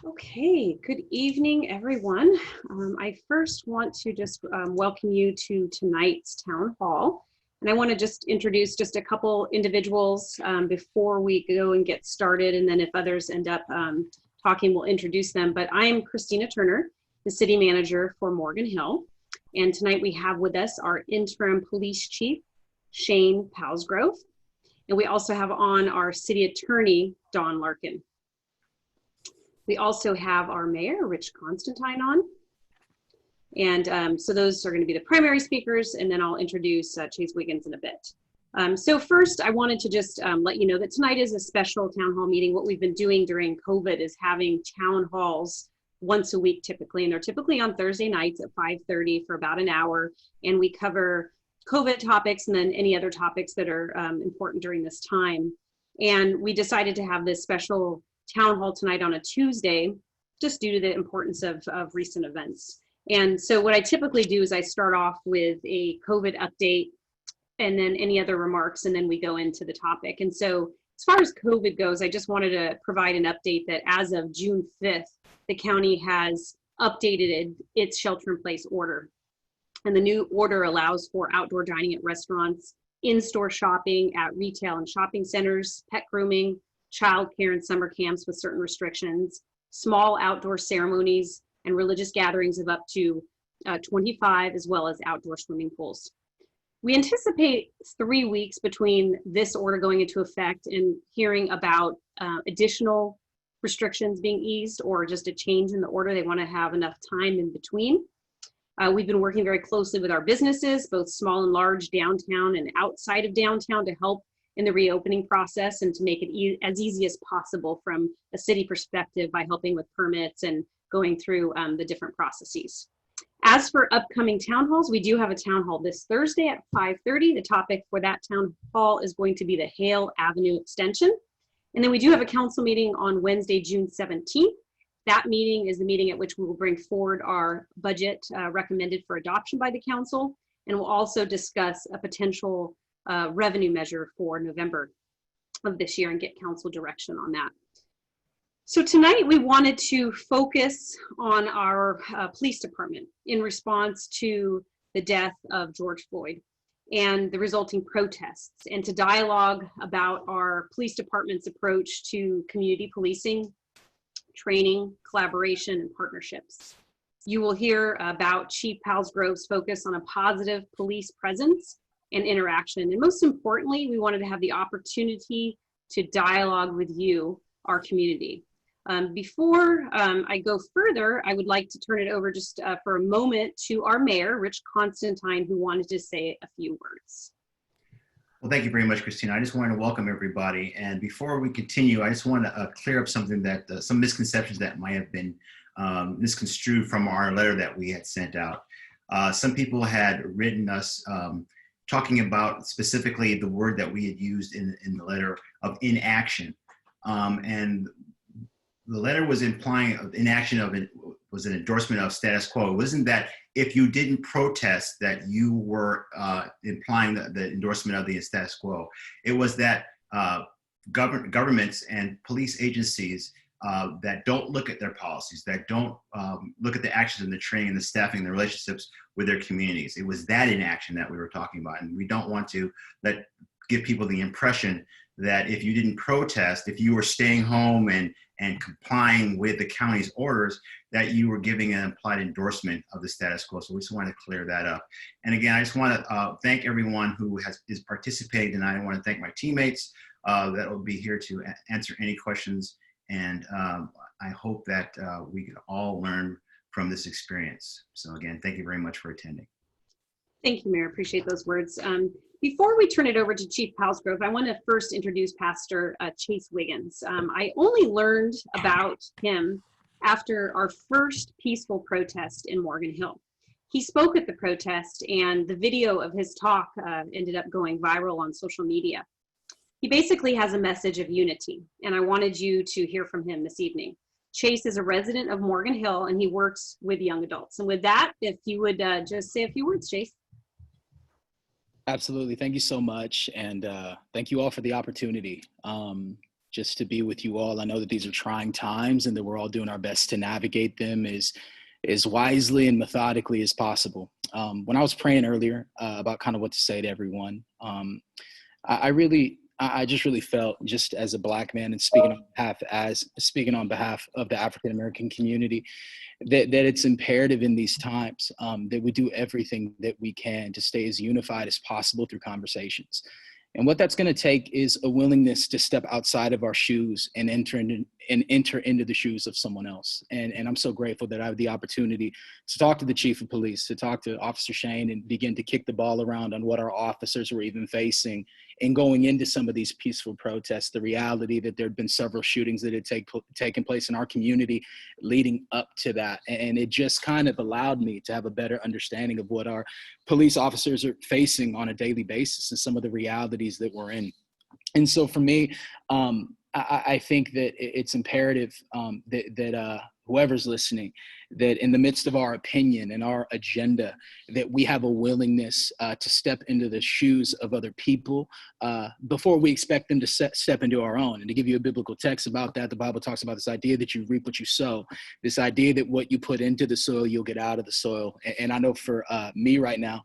Okay, good evening, everyone. I first want to just welcome you to tonight's town hall. And I want to just introduce just a couple individuals before we go and get started. And then if others end up talking, we'll introduce them. But I am Christina Turner, the city manager for Morgan Hill. And tonight we have with us our interim police chief, Shane Palsgrove. And we also have on our city attorney, Dawn Larkin. We also have our mayor, Rich Constantine, on. And so those are going to be the primary speakers, and then I'll introduce Chase Wiggins in a bit. So first, I wanted to just let you know that tonight is a special town hall meeting. What we've been doing during COVID is having town halls once a week typically, and they're typically on Thursday nights at 5:30 for about an hour, and we cover COVID topics and then any other topics that are important during this time. And we decided to have this special town hall tonight on a Tuesday, just due to the importance of recent events. And so what I typically do is I start off with a COVID update and then any other remarks, and then we go into the topic. And so as far as COVID goes, I just wanted to provide an update that as of June 5th, the county has updated its shelter-in-place order. And the new order allows for outdoor dining at restaurants, in-store shopping at retail and shopping centers, pet grooming, childcare and summer camps with certain restrictions, small outdoor ceremonies, and religious gatherings of up to 25, as well as outdoor swimming pools. We anticipate 3 weeks between this order going into effect and hearing about additional restrictions being eased or just a change in the order. They want to have enough time in between. We've been working very closely with our businesses, both small and large, downtown and outside of downtown, to help in the reopening process and to make it as easy as possible from a city perspective by helping with permits and going through the different processes. As for upcoming town halls, we do have a town hall this Thursday at 5:30. The topic for that town hall is going to be the Hale Avenue extension. And then we do have a council meeting on Wednesday, June 17th. That meeting is the meeting at which we will bring forward our budget recommended for adoption by the council. And we'll also discuss a potential revenue measure for November of this year and get council direction on that. So tonight we wanted to focus on our police department in response to the death of George Floyd and the resulting protests, and to dialogue about our police department's approach to community policing, training, collaboration, and partnerships. You will hear about Chief Palsgrove's focus on a positive police presence and interaction. And most importantly, we wanted to have the opportunity to dialogue with you, our community. Before I go further, I would like to turn it over just for a moment to our mayor, Rich Constantine, who wanted to say a few words. Well, thank you very much, Christina. I just wanted to welcome everybody. And before we continue, I just want to clear up something that some misconceptions that might have been misconstrued from our letter that we had sent out. Some people had written us talking about specifically the word that we had used in the letter of inaction. And the letter was implying inaction of it was an endorsement of status quo. It wasn't that if you didn't protest that you were implying the endorsement of the status quo. It was that governments and police agencies that don't look at their policies, that don't look at the actions and the training and the staffing and the relationships with their communities. It was that inaction that we were talking about. And we don't want to give people the impression that if you didn't protest, if you were staying home and complying with the county's orders, that you were giving an implied endorsement of the status quo. So we just want to clear that up. And again, I just want to thank everyone who is participating, and I want to thank my teammates that will be here to answer any questions. And I hope that we can all learn from this experience. So again, thank you very much for attending. Thank you, Mayor. Appreciate those words. Before we turn it over to Chief Palsgrove, I want to first introduce Pastor Chase Wiggins. I only learned about him after our first peaceful protest in Morgan Hill. He spoke at the protest, and the video of his talk ended up going viral on social media. He basically has a message of unity, and I wanted you to hear from him this evening. Chase is a resident of Morgan Hill, and he works with young adults. And with that, if you would just say a few words, Chase. Absolutely. Thank you so much. And thank you all for the opportunity. just to be with you all. I know that these are trying times and that we're all doing our best to navigate them as wisely and methodically as possible. When I was praying earlier about kind of what to say to everyone, I just really felt, just as a Black man and speaking on behalf of the African American community, that it's imperative in these times that we do everything that we can to stay as unified as possible through conversations. And what that's going to take is a willingness to step outside of our shoes and enter into the shoes of someone else. And I'm so grateful that I have the opportunity to talk to the chief of police, to talk to Officer Shane, and begin to kick the ball around on what our officers were even facing in going into some of these peaceful protests. The reality that there had been several shootings that had taken place in our community leading up to that. And it just kind of allowed me to have a better understanding of what our police officers are facing on a daily basis and some of the realities that we're in. And so for me, I think that it's imperative that whoever's listening, that in the midst of our opinion and our agenda, that we have a willingness to step into the shoes of other people before we expect them to step into our own. And to give you a biblical text about that, the Bible talks about this idea that you reap what you sow, this idea that what you put into the soil, you'll get out of the soil. And I know for me right now,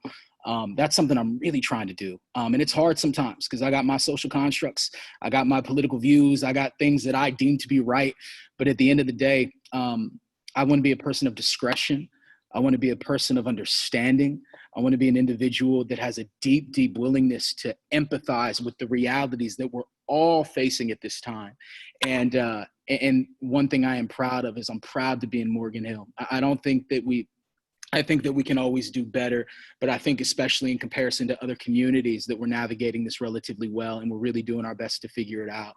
that's something I'm really trying to do. And it's hard sometimes because I got my social constructs, I got my political views, I got things that I deem to be right. But at the end of the day, I want to be a person of discretion. I want to be a person of understanding. I want to be an individual that has a deep, deep willingness to empathize with the realities that we're all facing at this time. And one thing I am proud of is I'm proud to be in Morgan Hill. I think that we can always do better, but I think especially in comparison to other communities that we're navigating this relatively well, and we're really doing our best to figure it out.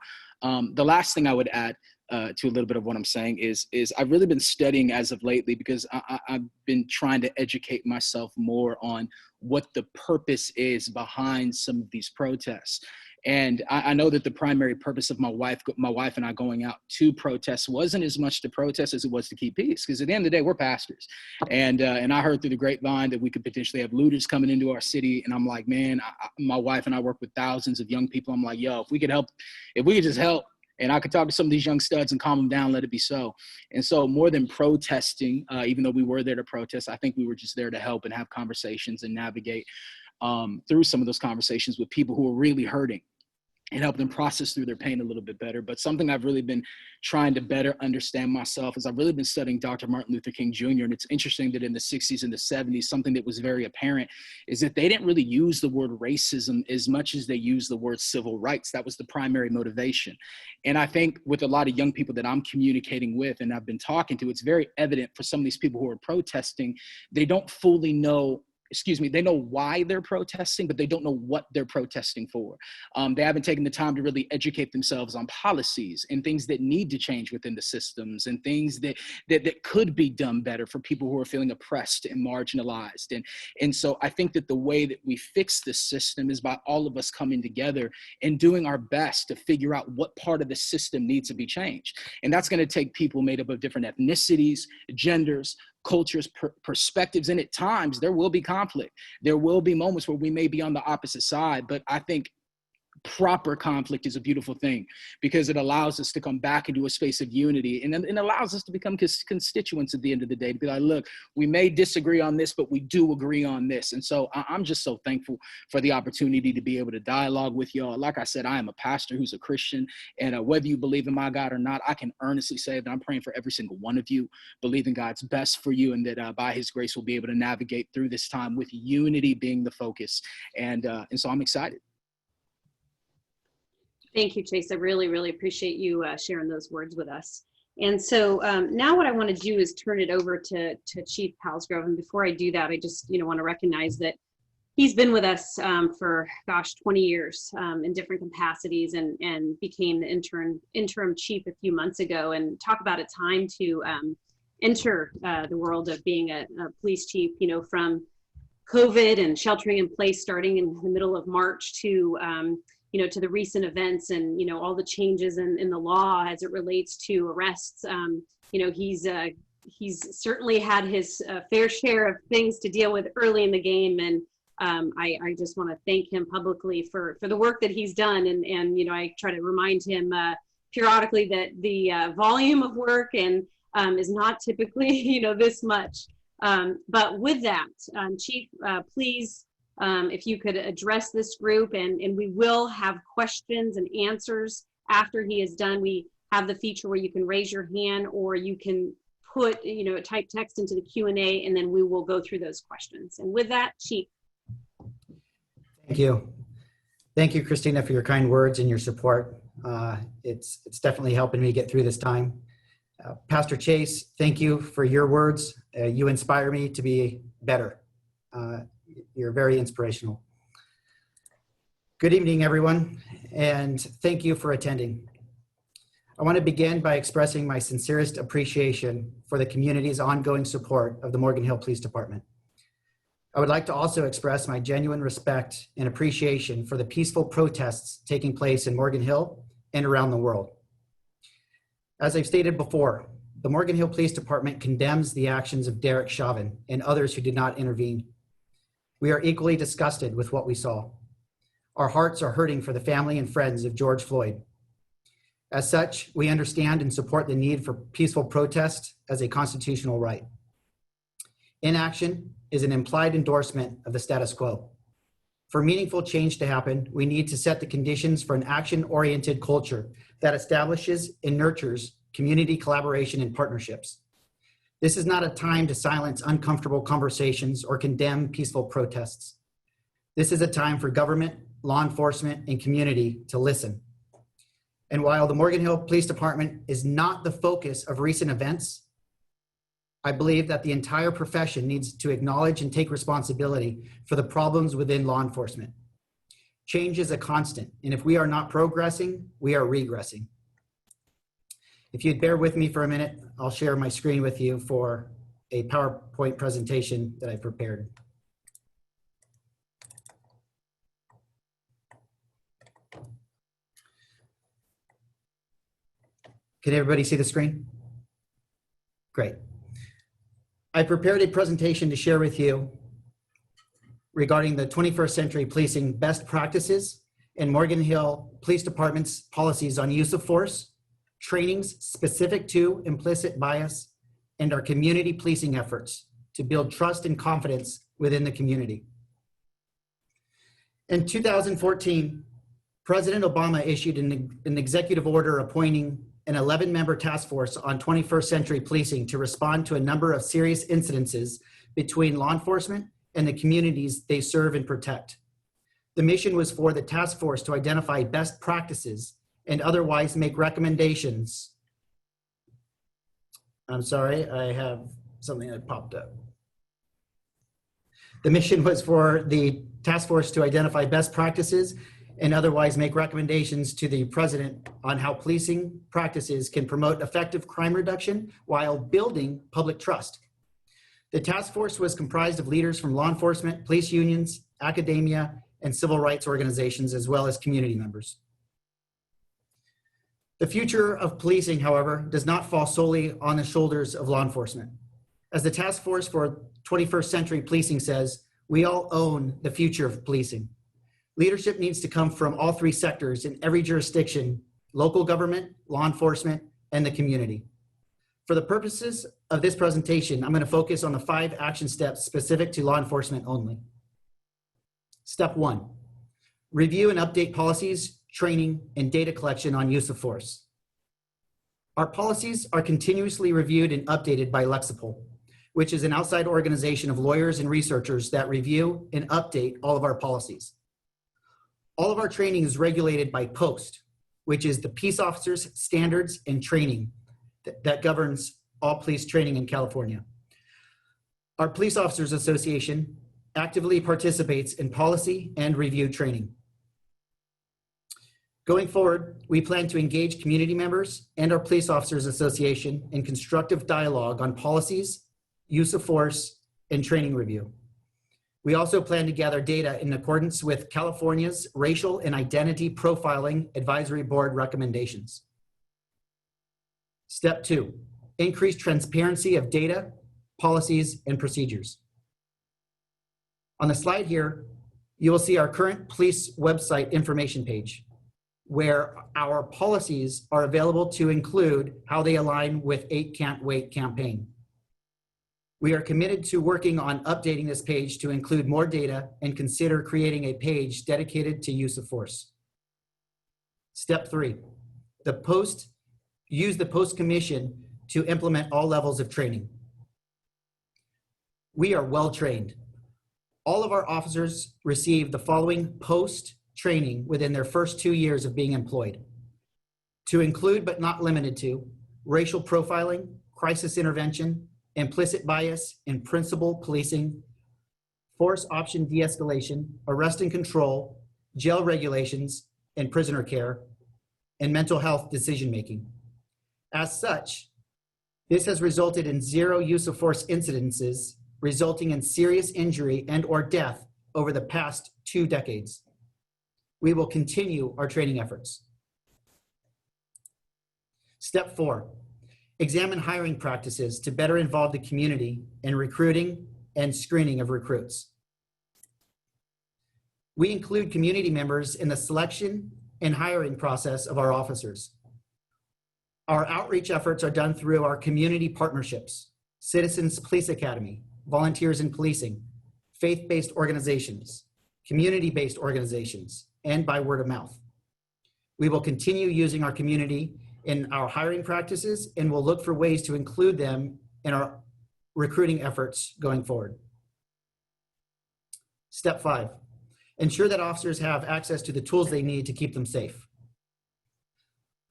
The last thing I would add to a little bit of what I'm saying is I've really been studying as of lately, because I've been trying to educate myself more on what the purpose is behind some of these protests. And I know that the primary purpose of my wife and I going out to protest wasn't as much to protest as it was to keep peace. Because at the end of the day, we're pastors. And I heard through the grapevine that we could potentially have looters coming into our city. And I'm like, man, my wife and I work with thousands of young people. I'm like, yo, if we could just help, and I could talk to some of these young studs and calm them down, let it be so. And so more than protesting, even though we were there to protest, I think we were just there to help and have conversations and navigate through some of those conversations with people who are really hurting, and help them process through their pain a little bit better. But something I've really been trying to better understand myself is I've really been studying Dr. Martin Luther King Jr. And it's interesting that in the 60s and the 70s, something that was very apparent is that they didn't really use the word racism as much as they used the word civil rights. That was the primary motivation. And I think with a lot of young people that I'm communicating with and I've been talking to, it's very evident for some of these people who are protesting, they don't fully know, they know why they're protesting, but they don't know what they're protesting for. They haven't taken the time to really educate themselves on policies and things that need to change within the systems, and things that could be done better for people who are feeling oppressed and marginalized. And so I think that the way that we fix this system is by all of us coming together and doing our best to figure out what part of the system needs to be changed. And that's going to take people made up of different ethnicities, genders, cultures, perspectives, and at times there will be conflict. There will be moments where we may be on the opposite side, but I think proper conflict is a beautiful thing, because it allows us to come back into a space of unity, and it allows us to become constituents at the end of the day, to be like, look, we may disagree on this, but we do agree on this. And so I'm just so thankful for the opportunity to be able to dialogue with y'all. Like I said, I am a pastor who's a Christian, and whether you believe in my God or not, I can earnestly say that I'm praying for every single one of you, believing God's best for you, and that by his grace we'll be able to navigate through this time with unity being the focus. And so I'm excited. Thank you, Chase. I really, really appreciate you sharing those words with us. And so now what I want to do is turn it over to Chief Palsgrove. And before I do that, I just want to recognize that he's been with us for, 20 years in different capacities, and became the interim chief a few months ago, and talk about a time to enter the world of being a police chief, from COVID and sheltering in place starting in the middle of March to to the recent events, and all the changes in the law as it relates to arrests. He's certainly had his fair share of things to deal with early in the game, and I just want to thank him publicly for the work that he's done. And I try to remind him periodically that the volume of work and is not typically, this much. But with that, Chief, please, if you could address this group, and we will have questions and answers after he is done. We have the feature where you can raise your hand, or you can put, type text into the Q&A, and then we will go through those questions. And with that, Chief. Thank you. Thank you, Christina, for your kind words and your support. It's definitely helping me get through this time. Pastor Chase, thank you for your words. You inspire me to be better. You're very inspirational. Good evening, everyone, and thank you for attending. I want to begin by expressing my sincerest appreciation for the community's ongoing support of the Morgan Hill Police Department. I would like to also express my genuine respect and appreciation for the peaceful protests taking place in Morgan Hill and around the world. As I've stated before, the Morgan Hill Police Department condemns the actions of Derek Chauvin and others who did not intervene. We are equally disgusted with what we saw. Our hearts are hurting for the family and friends of George Floyd. As such, we understand and support the need for peaceful protest as a constitutional right. Inaction is an implied endorsement of the status quo. For meaningful change to happen, we need to set the conditions for an action-oriented culture that establishes and nurtures community collaboration and partnerships. This is not a time to silence uncomfortable conversations or condemn peaceful protests. This is a time for government, law enforcement, and community to listen. And while the Morgan Hill Police Department is not the focus of recent events, I believe that the entire profession needs to acknowledge and take responsibility for the problems within law enforcement. Change is a constant, and if we are not progressing, we are regressing. If you'd bear with me for a minute, I'll share my screen with you for a PowerPoint presentation that I prepared. Can everybody see the screen? Great. I prepared a presentation to share with you regarding the 21st century policing best practices and Morgan Hill Police Department's policies on use of force, trainings specific to implicit bias, and our community policing efforts to build trust and confidence within the community. In 2014, President Obama issued an executive order appointing an 11-member task force on 21st century policing to respond to a number of serious incidences between law enforcement and the communities they serve and protect. The mission was for the task force to identify best practices and otherwise make recommendations. I'm sorry, I have something that popped up. The mission was for the task force to identify best practices and otherwise make recommendations to the president on how policing practices can promote effective crime reduction while building public trust. The task force was comprised of leaders from law enforcement, police unions, academia, and civil rights organizations, as well as community members. The future of policing, however, does not fall solely on the shoulders of law enforcement. As the task force for 21st century policing says, we all own the future of policing. Leadership needs to come from all three sectors in every jurisdiction: local government, law enforcement, and the community. For the purposes of this presentation, I'm going to focus on the 5 action steps specific to law enforcement only. Step 1, review and update policies, training, and data collection on use of force. Our policies are continuously reviewed and updated by Lexipol, which is an outside organization of lawyers and researchers that review and update all of our policies. All of our training is regulated by POST, which is the Peace Officers Standards and Training that governs all police training in California. Our Police Officers Association actively participates in policy and review training. Going forward, we plan to engage community members and our Police Officers Association in constructive dialogue on policies, use of force, and training review. We also plan to gather data in accordance with California's Racial and Identity Profiling Advisory Board recommendations. Step 2, increase transparency of data, policies, and procedures. On the slide here, you will see our current police website information page. where our policies are available to include how they align with 8 Can't Wait campaign. We are committed to working on updating this page to include more data and consider creating a page dedicated to use of force. Step 3, use the post commission to implement all levels of training. We are well trained. All of our officers receive the following post training within their first 2 years of being employed, to include but not limited to racial profiling, crisis intervention, implicit bias and principal policing, force option de-escalation, arrest and control, jail regulations and prisoner care, and mental health decision-making. As such, this has resulted in 0 use of force incidences, resulting in serious injury and or death over the past 2 decades. We will continue our training efforts. Step 4, examine hiring practices to better involve the community in recruiting and screening of recruits. We include community members in the selection and hiring process of our officers. Our outreach efforts are done through our community partnerships, Citizens Police Academy, Volunteers in Policing, faith-based organizations, community-based organizations, and by word of mouth. We will continue using our community in our hiring practices and will look for ways to include them in our recruiting efforts going forward. Step 5, ensure that officers have access to the tools they need to keep them safe.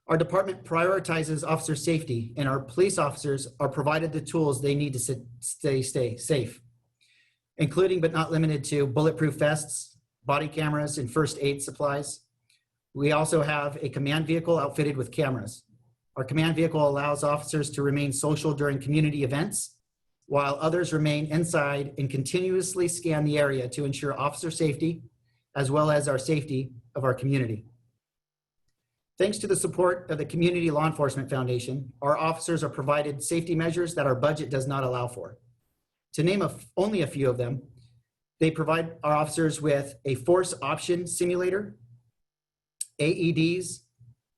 Our department prioritizes officer safety, and our police officers are provided the tools they need to stay safe, including but not limited to bulletproof vests, body cameras, and first aid supplies. We also have a command vehicle outfitted with cameras. Our command vehicle allows officers to remain social during community events, while others remain inside and continuously scan the area to ensure officer safety, as well as our safety of our community. Thanks to the support of the Community Law Enforcement Foundation, our officers are provided safety measures that our budget does not allow for. To name only a few of them, they provide our officers with a force option simulator, AEDs,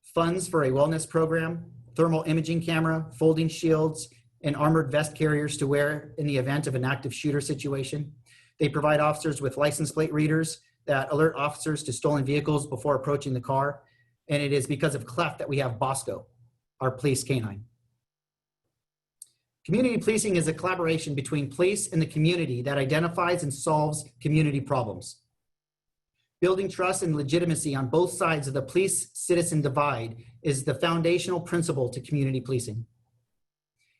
funds for a wellness program, thermal imaging camera, folding shields, and armored vest carriers to wear in the event of an active shooter situation. They provide officers with license plate readers that alert officers to stolen vehicles before approaching the car. And it is because of CLEF that we have Bosco, our police canine. Community policing is a collaboration between police and the community that identifies and solves community problems. Building trust and legitimacy on both sides of the police-citizen divide is the foundational principle to community policing.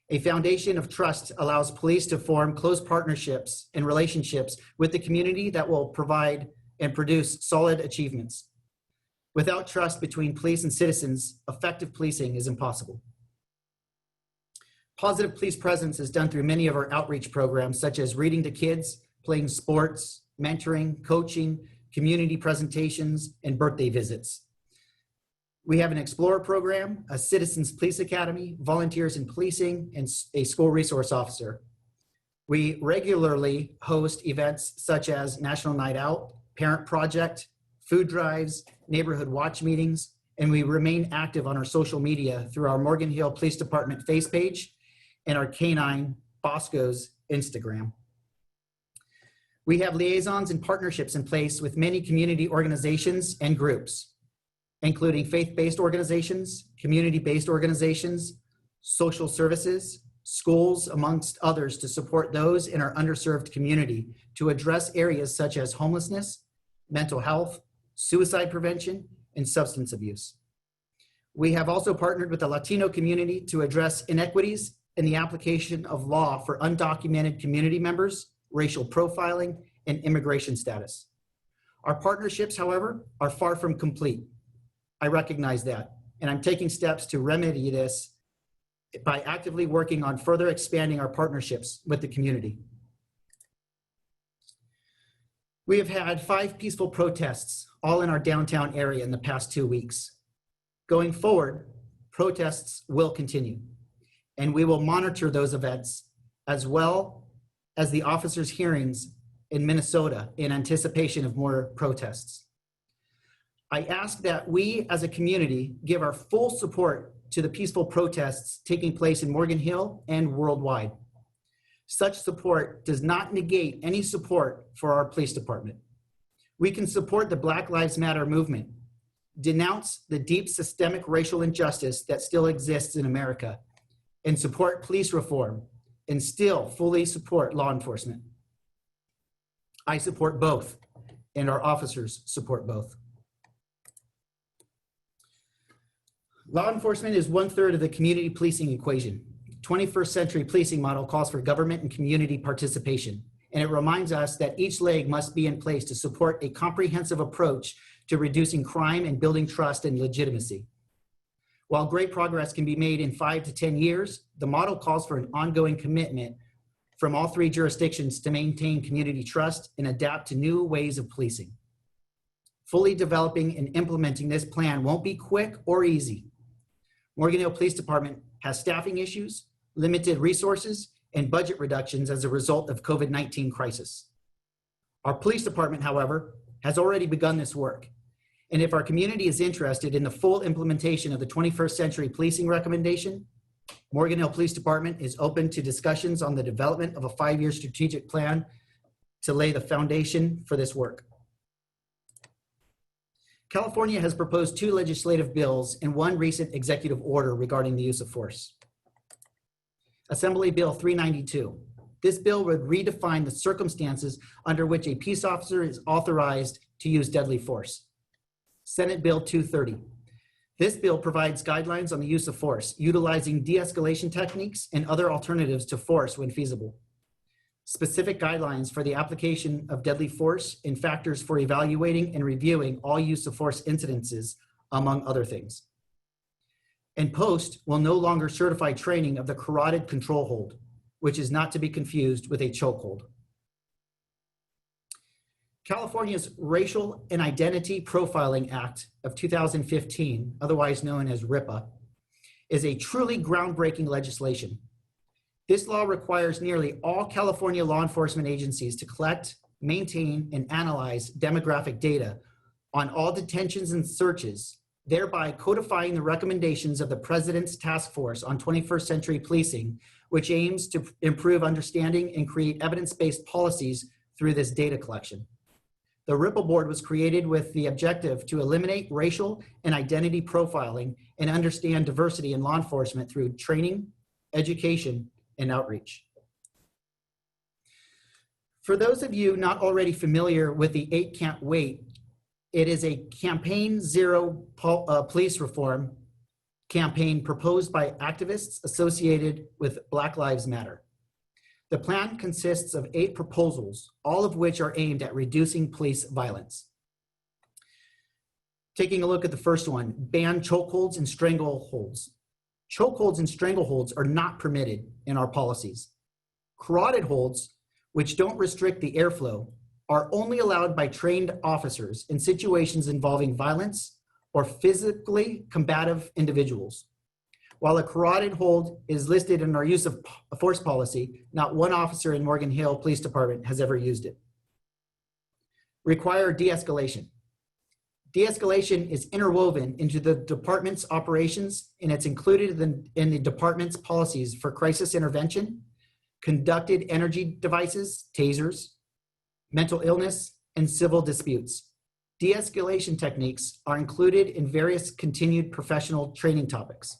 A foundation of trust allows police to form close partnerships and relationships with the community that will provide and produce solid achievements. Without trust between police and citizens, effective policing is impossible. Positive police presence is done through many of our outreach programs, such as reading to kids, playing sports, mentoring, coaching, community presentations, and birthday visits. We have an Explorer program, a Citizens Police Academy, Volunteers in Policing, and a school resource officer. We regularly host events such as National Night Out, Parent Project, food drives, neighborhood watch meetings, and we remain active on our social media through our Morgan Hill Police Department face page and our canine Bosco's Instagram. We have liaisons and partnerships in place with many community organizations and groups, including faith-based organizations, community-based organizations, social services, schools, amongst others, to support those in our underserved community to address areas such as homelessness, mental health, suicide prevention, and substance abuse. We have also partnered with the Latino community to address inequities in the application of law for undocumented community members, racial profiling, and immigration status. Our partnerships, however, are far from complete. I recognize that, and I'm taking steps to remedy this by actively working on further expanding our partnerships with the community. We have had 5 peaceful protests, all in our downtown area in the past 2 weeks. Going forward, protests will continue, and we will monitor those events as well as the officers' hearings in Minnesota in anticipation of more protests. I ask that we as a community give our full support to the peaceful protests taking place in Morgan Hill and worldwide. Such support does not negate any support for our police department. We can support the Black Lives Matter movement, denounce the deep systemic racial injustice that still exists in America, and support police reform, and still fully support law enforcement. I support both, and our officers support both. Law enforcement is 1/3 of the community policing equation. 21st century policing model calls for government and community participation, and it reminds us that each leg must be in place to support a comprehensive approach to reducing crime and building trust and legitimacy. While great progress can be made in 5 to 10 years, the model calls for an ongoing commitment from all 3 jurisdictions to maintain community trust and adapt to new ways of policing. Fully developing and implementing this plan won't be quick or easy. Morgan Hill Police Department has staffing issues, limited resources, and budget reductions as a result of COVID-19 crisis. Our police department, however, has already begun this work. And if our community is interested in the full implementation of the 21st century policing recommendation, Morgan Hill Police Department is open to discussions on the development of a 5-year strategic plan to lay the foundation for this work. California has proposed 2 legislative bills and 1 recent executive order regarding the use of force. Assembly Bill 392. This bill would redefine the circumstances under which a peace officer is authorized to use deadly force. Senate Bill 230. This bill provides guidelines on the use of force, utilizing de-escalation techniques and other alternatives to force when feasible. Specific guidelines for the application of deadly force and factors for evaluating and reviewing all use of force incidences, among other things. And POST will no longer certify training of the carotid control hold, which is not to be confused with a chokehold. California's Racial and Identity Profiling Act of 2015, otherwise known as RIPA, is a truly groundbreaking legislation. This law requires nearly all California law enforcement agencies to collect, maintain, and analyze demographic data on all detentions and searches, thereby codifying the recommendations of the President's Task Force on 21st Century Policing, which aims to improve understanding and create evidence-based policies through this data collection. The RIPA board was created with the objective to eliminate racial and identity profiling and understand diversity in law enforcement through training, education, and outreach. For those of you not already familiar with the 8 Can't Wait, it is a Campaign Zero police reform campaign proposed by activists associated with Black Lives Matter. The plan consists of 8 proposals, all of which are aimed at reducing police violence. Taking a look at the first one, ban chokeholds and strangleholds. Chokeholds and strangleholds are not permitted in our policies. Carotid holds, which don't restrict the airflow, are only allowed by trained officers in situations involving violence or physically combative individuals. While a carotid hold is listed in our use of force policy, not one officer in Morgan Hill Police Department has ever used it. Require de-escalation. De-escalation is interwoven into the department's operations, and it's included in the department's policies for crisis intervention, conducted energy devices, tasers, mental illness, and civil disputes. De-escalation techniques are included in various continued professional training topics.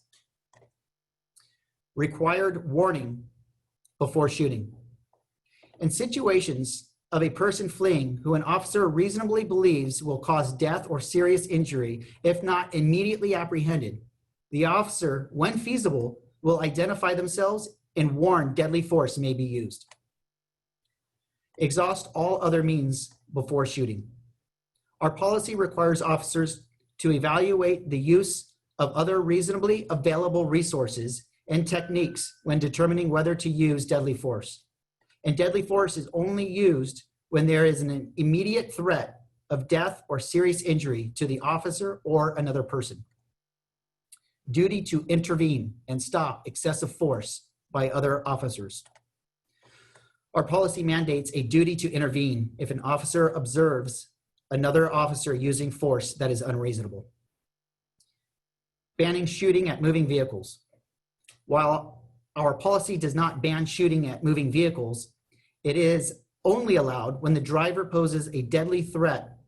Required warning before shooting. In situations of a person fleeing who an officer reasonably believes will cause death or serious injury, if not immediately apprehended, the officer, when feasible, will identify themselves and warn deadly force may be used. Exhaust all other means before shooting. Our policy requires officers to evaluate the use of other reasonably available resources and techniques when determining whether to use deadly force. And deadly force is only used when there is an immediate threat of death or serious injury to the officer or another person. Duty to intervene and stop excessive force by other officers. Our policy mandates a duty to intervene if an officer observes another officer using force that is unreasonable. Banning shooting at moving vehicles. While our policy does not ban shooting at moving vehicles, it is only allowed when the driver poses a deadly threat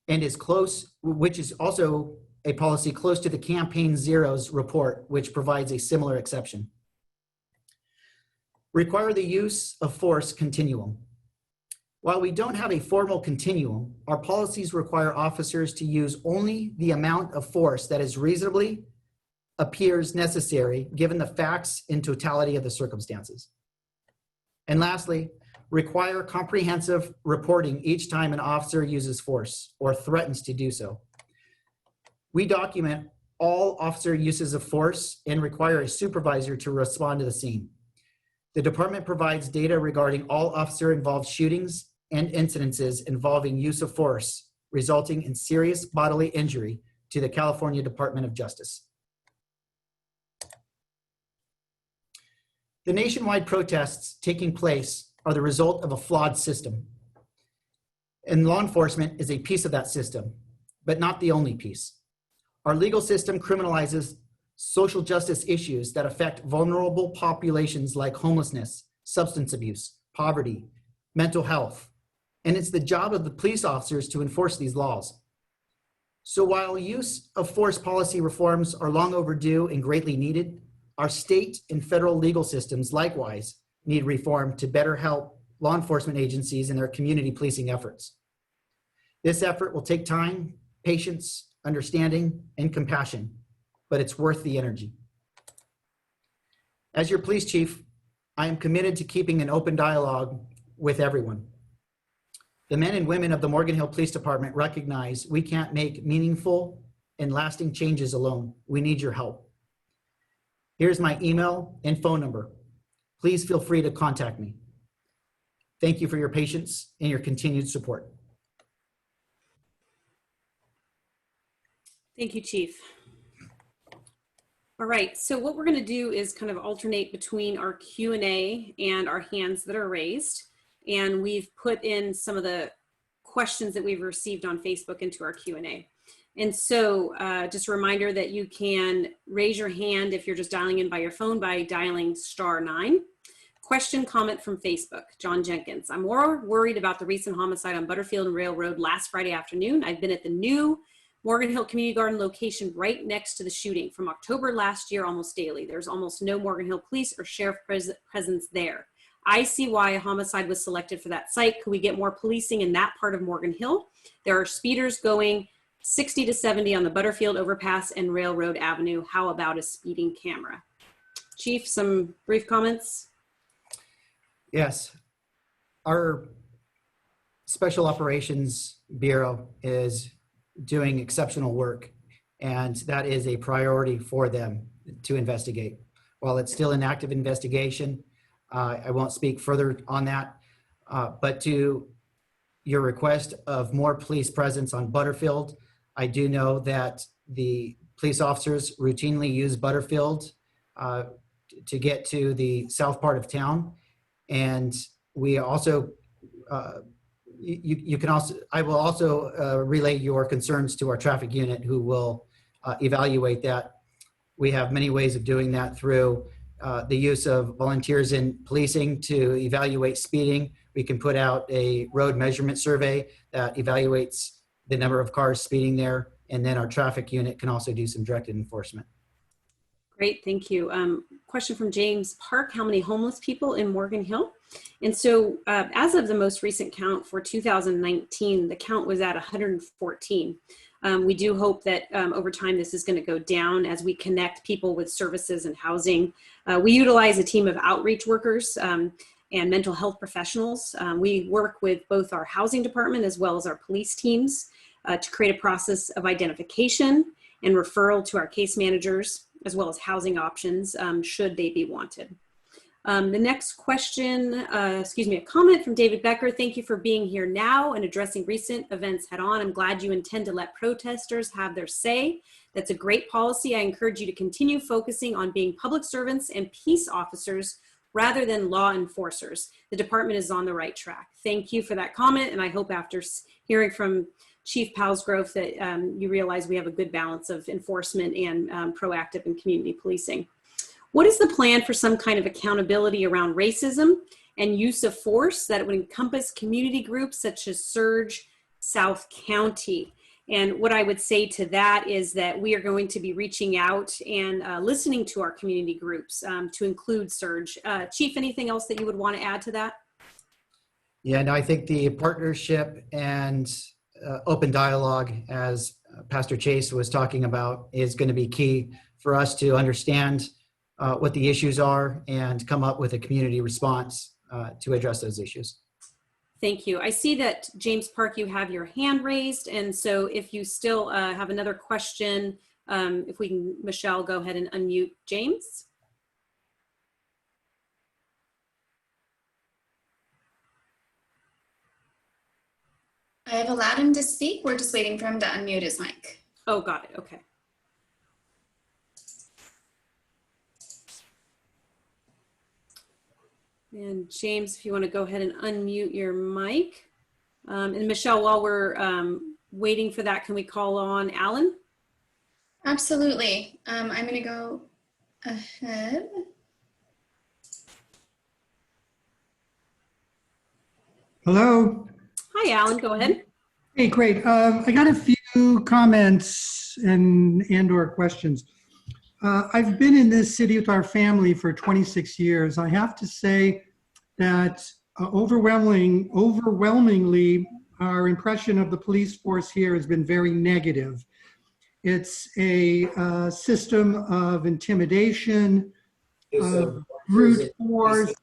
and is close, which is also a policy close to the Campaign Zero's report, which provides a similar exception. Require the use of force continuum. While we don't have a formal continuum, our policies require officers to use only the amount of force that is reasonably appears necessary given the facts and totality of the circumstances. And lastly, require comprehensive reporting each time an officer uses force or threatens to do so. We document all officer uses of force and require a supervisor to respond to the scene. The department provides data regarding all officer-involved shootings and incidences involving use of force, resulting in serious bodily injury to the California Department of Justice. The nationwide protests taking place are the result of a flawed system. And law enforcement is a piece of that system, but not the only piece. Our legal system criminalizes social justice issues that affect vulnerable populations like homelessness, substance abuse, poverty, mental health, and it's the job of the police officers to enforce these laws. So while use of force policy reforms are long overdue and greatly needed, our state and federal legal systems likewise need reform to better help law enforcement agencies in their community policing efforts. This effort will take time, patience, understanding, and compassion, but it's worth the energy. As your police chief, I am committed to keeping an open dialogue with everyone. The men and women of the Morgan Hill Police Department recognize we can't make meaningful and lasting changes alone. We need your help. Here's my email and phone number. Please feel free to contact me. Thank you for your patience and your continued support. Thank you, Chief. All right, so what we're going to do is kind of alternate between our Q&A and our hands that are raised. And we've put in some of the questions that we've received on Facebook into our Q&A. And so just a reminder that you can raise your hand if you're just dialing in by your phone by dialing *9. Question, comment from Facebook, John Jenkins. I'm more worried about the recent homicide on Butterfield and Railroad last Friday afternoon. I've been at the new Morgan Hill Community Garden location right next to the shooting from October last year almost daily. There's almost no Morgan Hill police or sheriff presence there. I see why a homicide was selected for that site. Could we get more policing in that part of Morgan Hill? There are speeders going 60 to 70 on the Butterfield overpass and Railroad Avenue. How about a speeding camera? Chief, some brief comments? Yes. Our Special Operations Bureau is doing exceptional work, and that is a priority for them to investigate. While it's still an active investigation, I won't speak further on that, but to your request of more police presence on Butterfield, I do know that the police officers routinely use Butterfield to get to the south part of town, and we also I will also relay your concerns to our traffic unit, who will evaluate that. We have many ways of doing that through the use of volunteers in policing to evaluate speeding. We can put out a road measurement survey that evaluates the number of cars speeding there, and then our traffic unit can also do some directed enforcement. Great, thank you. Question from James Park, how many homeless people in Morgan Hill? And so as of the most recent count for 2019, the count was at 114. We do hope that over time this is going to go down as we connect people with services and housing. We utilize a team of outreach workers and mental health professionals. We work with both our housing department as well as our police teams to create a process of identification and referral to our case managers, as well as housing options should they be wanted. The next question, a comment from David Becker. Thank you for being here now and addressing recent events head on. I'm glad you intend to let protesters have their say. That's a great policy. I encourage you to continue focusing on being public servants and peace officers rather than law enforcers. The department is on the right track. Thank you for that comment, and I hope after hearing from Chief Palsgrove, that you realize we have a good balance of enforcement and proactive and community policing. What is the plan for some kind of accountability around racism and use of force that would encompass community groups such as Surge South County? And what I would say to that is that we are going to be reaching out and listening to our community groups to include Surge. Chief, anything else that you would want to add to that? Yeah, no, I think the partnership and open dialogue, as Pastor Chase was talking about, is going to be key for us to understand what the issues are and come up with a community response to address those issues. Thank you. I see that, James Park, you have your hand raised. And so if you still have another question, if we can, Michelle, go ahead and unmute James. I have allowed him to speak. We're just waiting for him to unmute his mic. Oh, got it. Okay. And James, if you want to go ahead and unmute your mic. And Michelle, while we're waiting for that, can we call on Alan? Absolutely. I'm going to go ahead. Hello. Hi, Alan. Go ahead. Hey, great. I got a few comments and/or questions. I've been in this city with our family for 26 years. I have to say that overwhelmingly, our impression of the police force here has been very negative. It's a system of intimidation, of brute force.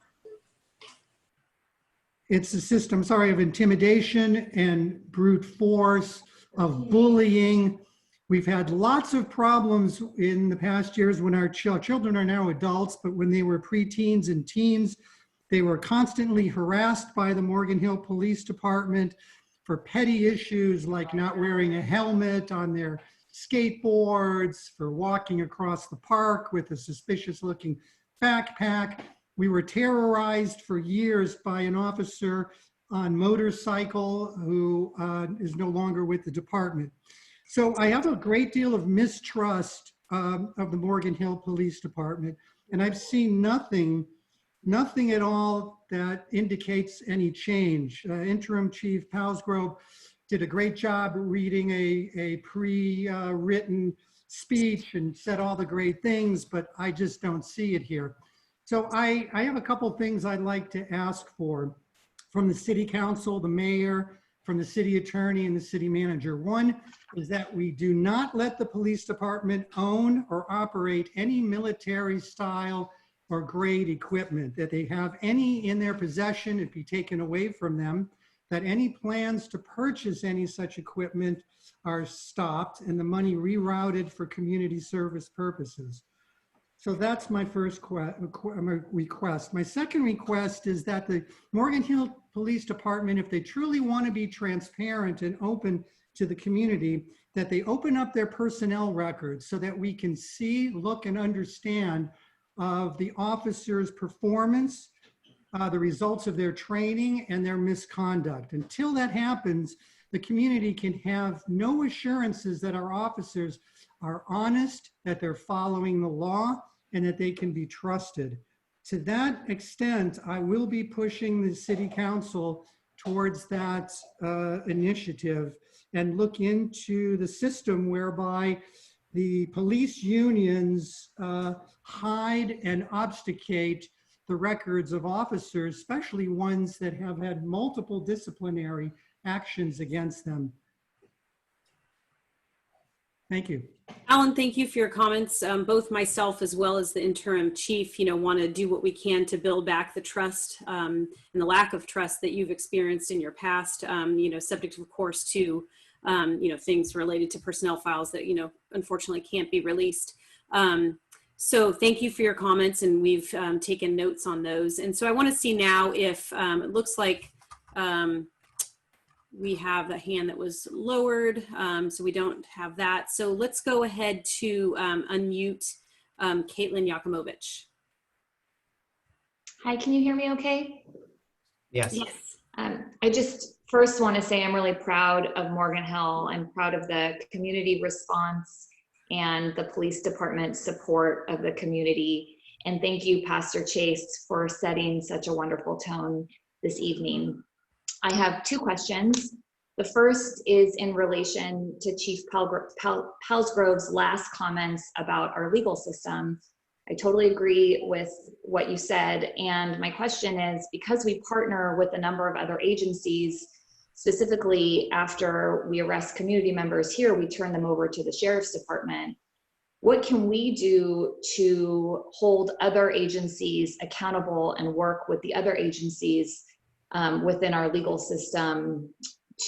It's a system, of intimidation and brute force, of bullying. We've had lots of problems in the past years when our children are now adults, but when they were preteens and teens, they were constantly harassed by the Morgan Hill Police Department for petty issues like not wearing a helmet on their skateboards, for walking across the park with a suspicious looking backpack. We were terrorized for years by an officer on motorcycle who is no longer with the department. So I have a great deal of mistrust of the Morgan Hill Police Department, and I've seen nothing at all that indicates any change. Interim Chief Palsgrove did a great job reading a pre-written speech and said all the great things, but I just don't see it here. So I have a couple things I'd like to ask for from the city council, the mayor, from the city attorney and the city manager. One is that we do not let the police department own or operate any military style or grade equipment, that they have any in their possession, it be taken away from them, that any plans to purchase any such equipment are stopped and the money rerouted for community service purposes. So that's my first request. My second request is that the Morgan Hill Police Department, if they truly want to be transparent and open to the community, that they open up their personnel records so that we can see, look, and understand of the officers' performance, the results of their training and their misconduct. Until that happens, the community can have no assurances that our officers are honest, that they're following the law, and that they can be trusted. To that extent, I will be pushing the city council towards that initiative and look into the system whereby the police unions hide and obfuscate the records of officers, especially ones that have had multiple disciplinary actions against them. Thank you. Alan, thank you for your comments. Both myself as well as the interim chief, want to do what we can to build back the trust and the lack of trust that you've experienced in your past, subject of course to, things related to personnel files that, unfortunately can't be released. So thank you for your comments, and we've taken notes on those. And so I want to see now if it looks like we have a hand that was lowered, so we don't have that. So let's go ahead to unmute Caitlin Yakumovich. Hi, can you hear me okay? Yes. Yes. I just first want to say I'm really proud of Morgan Hill. I'm proud of the community response and the police department's support of the community. And thank you, Pastor Chase, for setting such a wonderful tone this evening. I have two questions. The first is in relation to Chief Palsgrove's last comments about our legal system. I totally agree with what you said. And my question is, because we partner with a number of other agencies, specifically after we arrest community members here, we turn them over to the Sheriff's Department. What can we do to hold other agencies accountable and work with the other agencies within our legal system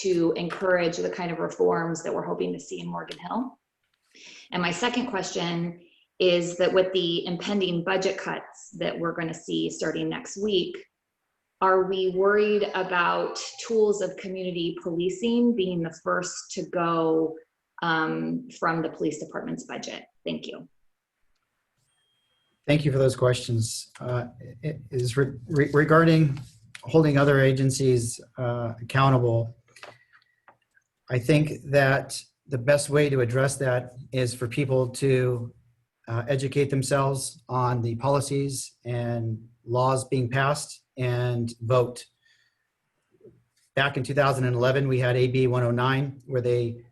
to encourage the kind of reforms that we're hoping to see in Morgan Hill? And my second question is that with the impending budget cuts that we're going to see starting next week, are we worried about tools of community policing being the first to go from the police department's budget? Thank you. Thank you for those questions. It is regarding holding other agencies accountable. I think that the best way to address that is for people to educate themselves on the policies and laws being passed and vote. Back in 2011, we had AB 109, where they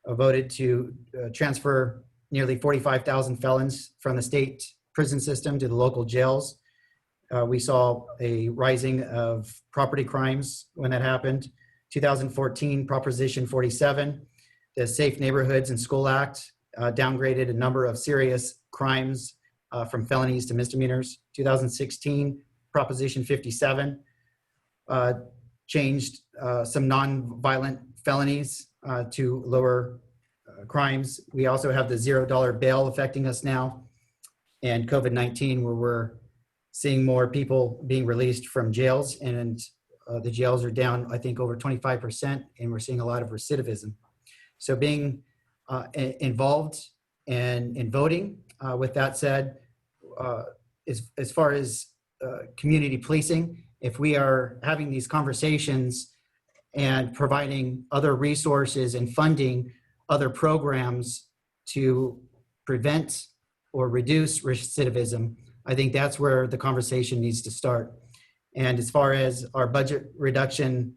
voted to transfer nearly 45,000 felons from the state prison system to the local jails. We saw a rising of property crimes when that happened. 2014, Proposition 47, the Safe Neighborhoods and School Act, downgraded a number of serious crimes from felonies to misdemeanors. 2016, Proposition 57 changed some non-violent felonies to lower crimes. We also have the $0 bail affecting us now, and COVID-19, where we're seeing more people being released from jails, and the jails are down, I think, over 25%, and we're seeing a lot of recidivism. So being involved in voting. With that said, as far as community policing, if we are having these conversations and providing other resources and funding other programs to prevent or reduce recidivism, I think that's where the conversation needs to start. And as far as our budget reduction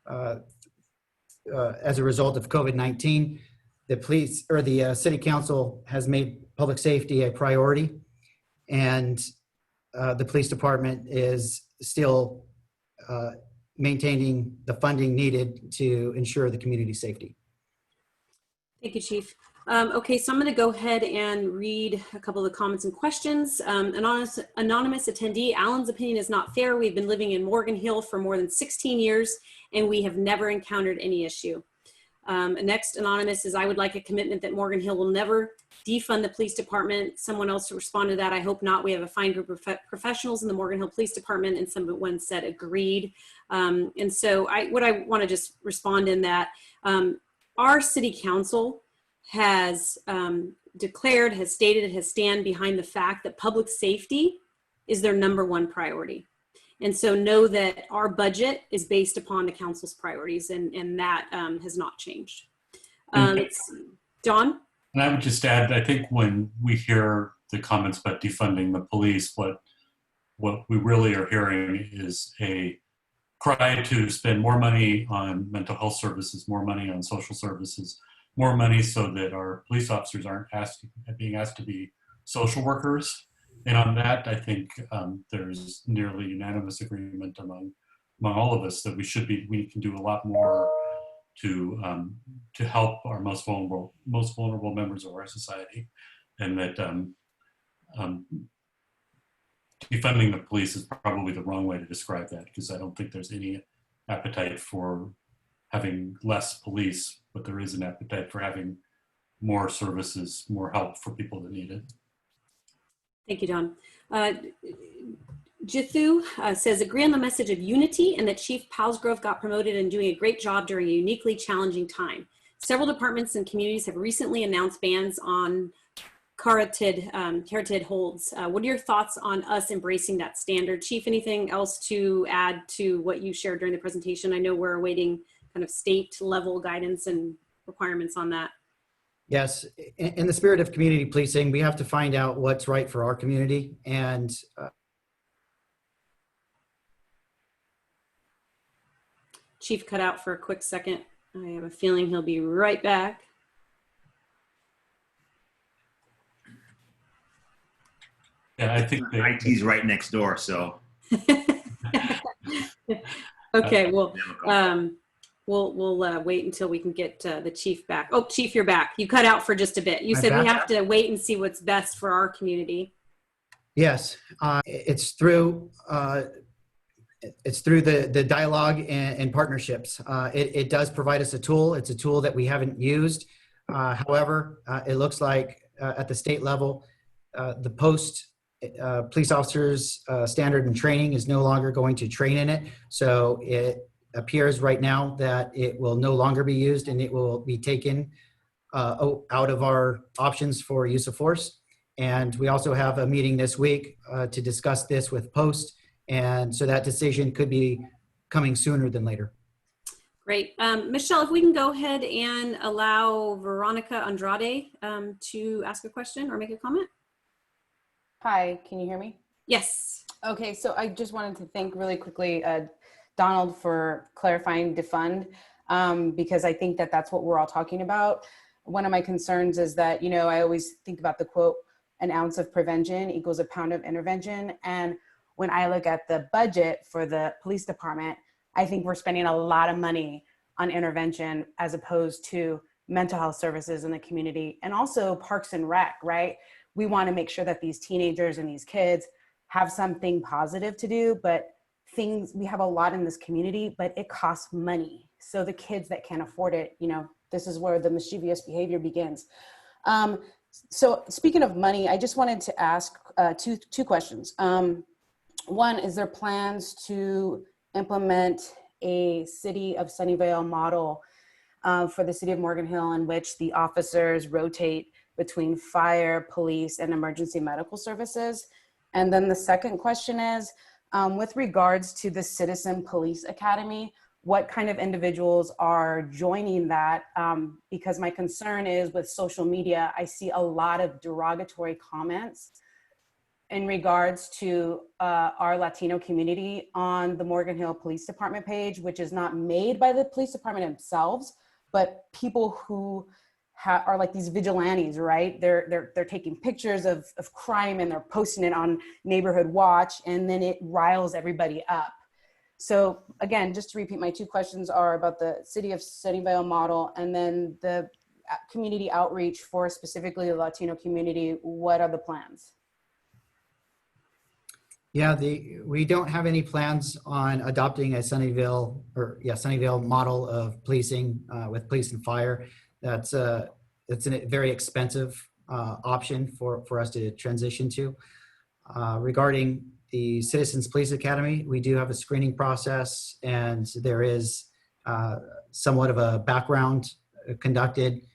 as a result of COVID-19, the police or the city council has made public safety a priority, and the police department is still maintaining the funding needed to ensure the community safety. Thank you, Chief. Okay, so I'm going to go ahead and read a couple of the comments and questions. Anonymous attendee, Alan's opinion is not fair. We've been living in Morgan Hill for more than 16 years, and we have never encountered any issue. Next, Anonymous is, I would like a commitment that Morgan Hill will never defund the police department. Someone else responded to that. I hope not. We have a fine group of professionals in the Morgan Hill Police Department, and someone said agreed. And so what I want to just respond in that, our city council has declared, has stated, has stand behind the fact that public safety is their #1 priority. And so know that our budget is based upon the council's priorities, and that has not changed. John? And I would just add, I think when we hear the comments about defunding the police, what we really are hearing is a cry to spend more money on mental health services, more money on social services, more money so that our police officers aren't being asked to be social workers. And on that, I think there's nearly unanimous agreement among all of us that we can do a lot more to help our most vulnerable members of our society, and that defunding the police is probably the wrong way to describe that, because I don't think there's any appetite for having less police, but there is an appetite for having more services, more help for people that need it. Thank you, Don. Jithu says, agree on the message of unity and that Chief Palsgrove got promoted and doing a great job during a uniquely challenging time. Several departments and communities have recently announced bans on Carotid holds. What are your thoughts on us embracing that standard? Chief, anything else to add to what you shared during the presentation? I know we're awaiting kind of state level guidance and requirements on that. Yes, in the spirit of community policing, we have to find out what's right for our community. And Chief cut out for a quick second. I have a feeling he'll be right back. Yeah, I think IT's right next door, so. Okay, well, we'll wait until we can get the chief back. Oh, Chief, you're back. You cut out for just a bit. You said we have to wait and see what's best for our community. yes, it's through the dialogue and partnerships. It does provide us a tool. It's a tool that we haven't used. However, it looks like at the state level, the post police officers standard and training is no longer going to train in it. So it appears right now that it will no longer be used, and it will be taken out of our options for use of force. And we also have a meeting this week to discuss this with post. And so that decision could be coming sooner than later. Great. Michelle, if we can go ahead and allow Veronica Andrade to ask a question or make a comment. Hi, can you hear me? Yes. Okay, so I just wanted to thank really quickly Donald for clarifying defund, because I think that that's what we're all talking about. One of my concerns is that, you know, I always think about the quote, an ounce of prevention equals a pound of intervention. And when I look at the budget for the police department, I think we're spending a lot of money on intervention as opposed to mental health services in the community, and also parks and rec, right? We want to make sure that these teenagers and these kids have something positive to do, but we have a lot in this community, but it costs money. So the kids that can't afford it, you know, this is where the mischievous behavior begins. So speaking of money, I just wanted to ask two questions. One, is there plans to implement a City of Sunnyvale model for the city of Morgan Hill, in which the officers rotate between fire, police, and emergency medical services? And then the second question is, with regards to the Citizen Police Academy, what kind of individuals are joining that? Because my concern is with social media, I see a lot of derogatory comments in regards to our Latino community on the Morgan Hill Police Department page, which is not made by the police department themselves, but people who are like these vigilantes, right? They're taking pictures of crime and they're posting it on Neighborhood Watch, and then it riles everybody up. So again, just to repeat, my two questions are about the City of Sunnyvale model, and then the community outreach for specifically the Latino community. What are the plans? Yeah, we don't have any plans on adopting a Sunnyvale model of policing with police and fire. That's a very expensive option for us to transition to. Regarding the Citizens Police Academy, we do have a screening process, and there is somewhat of a background conducted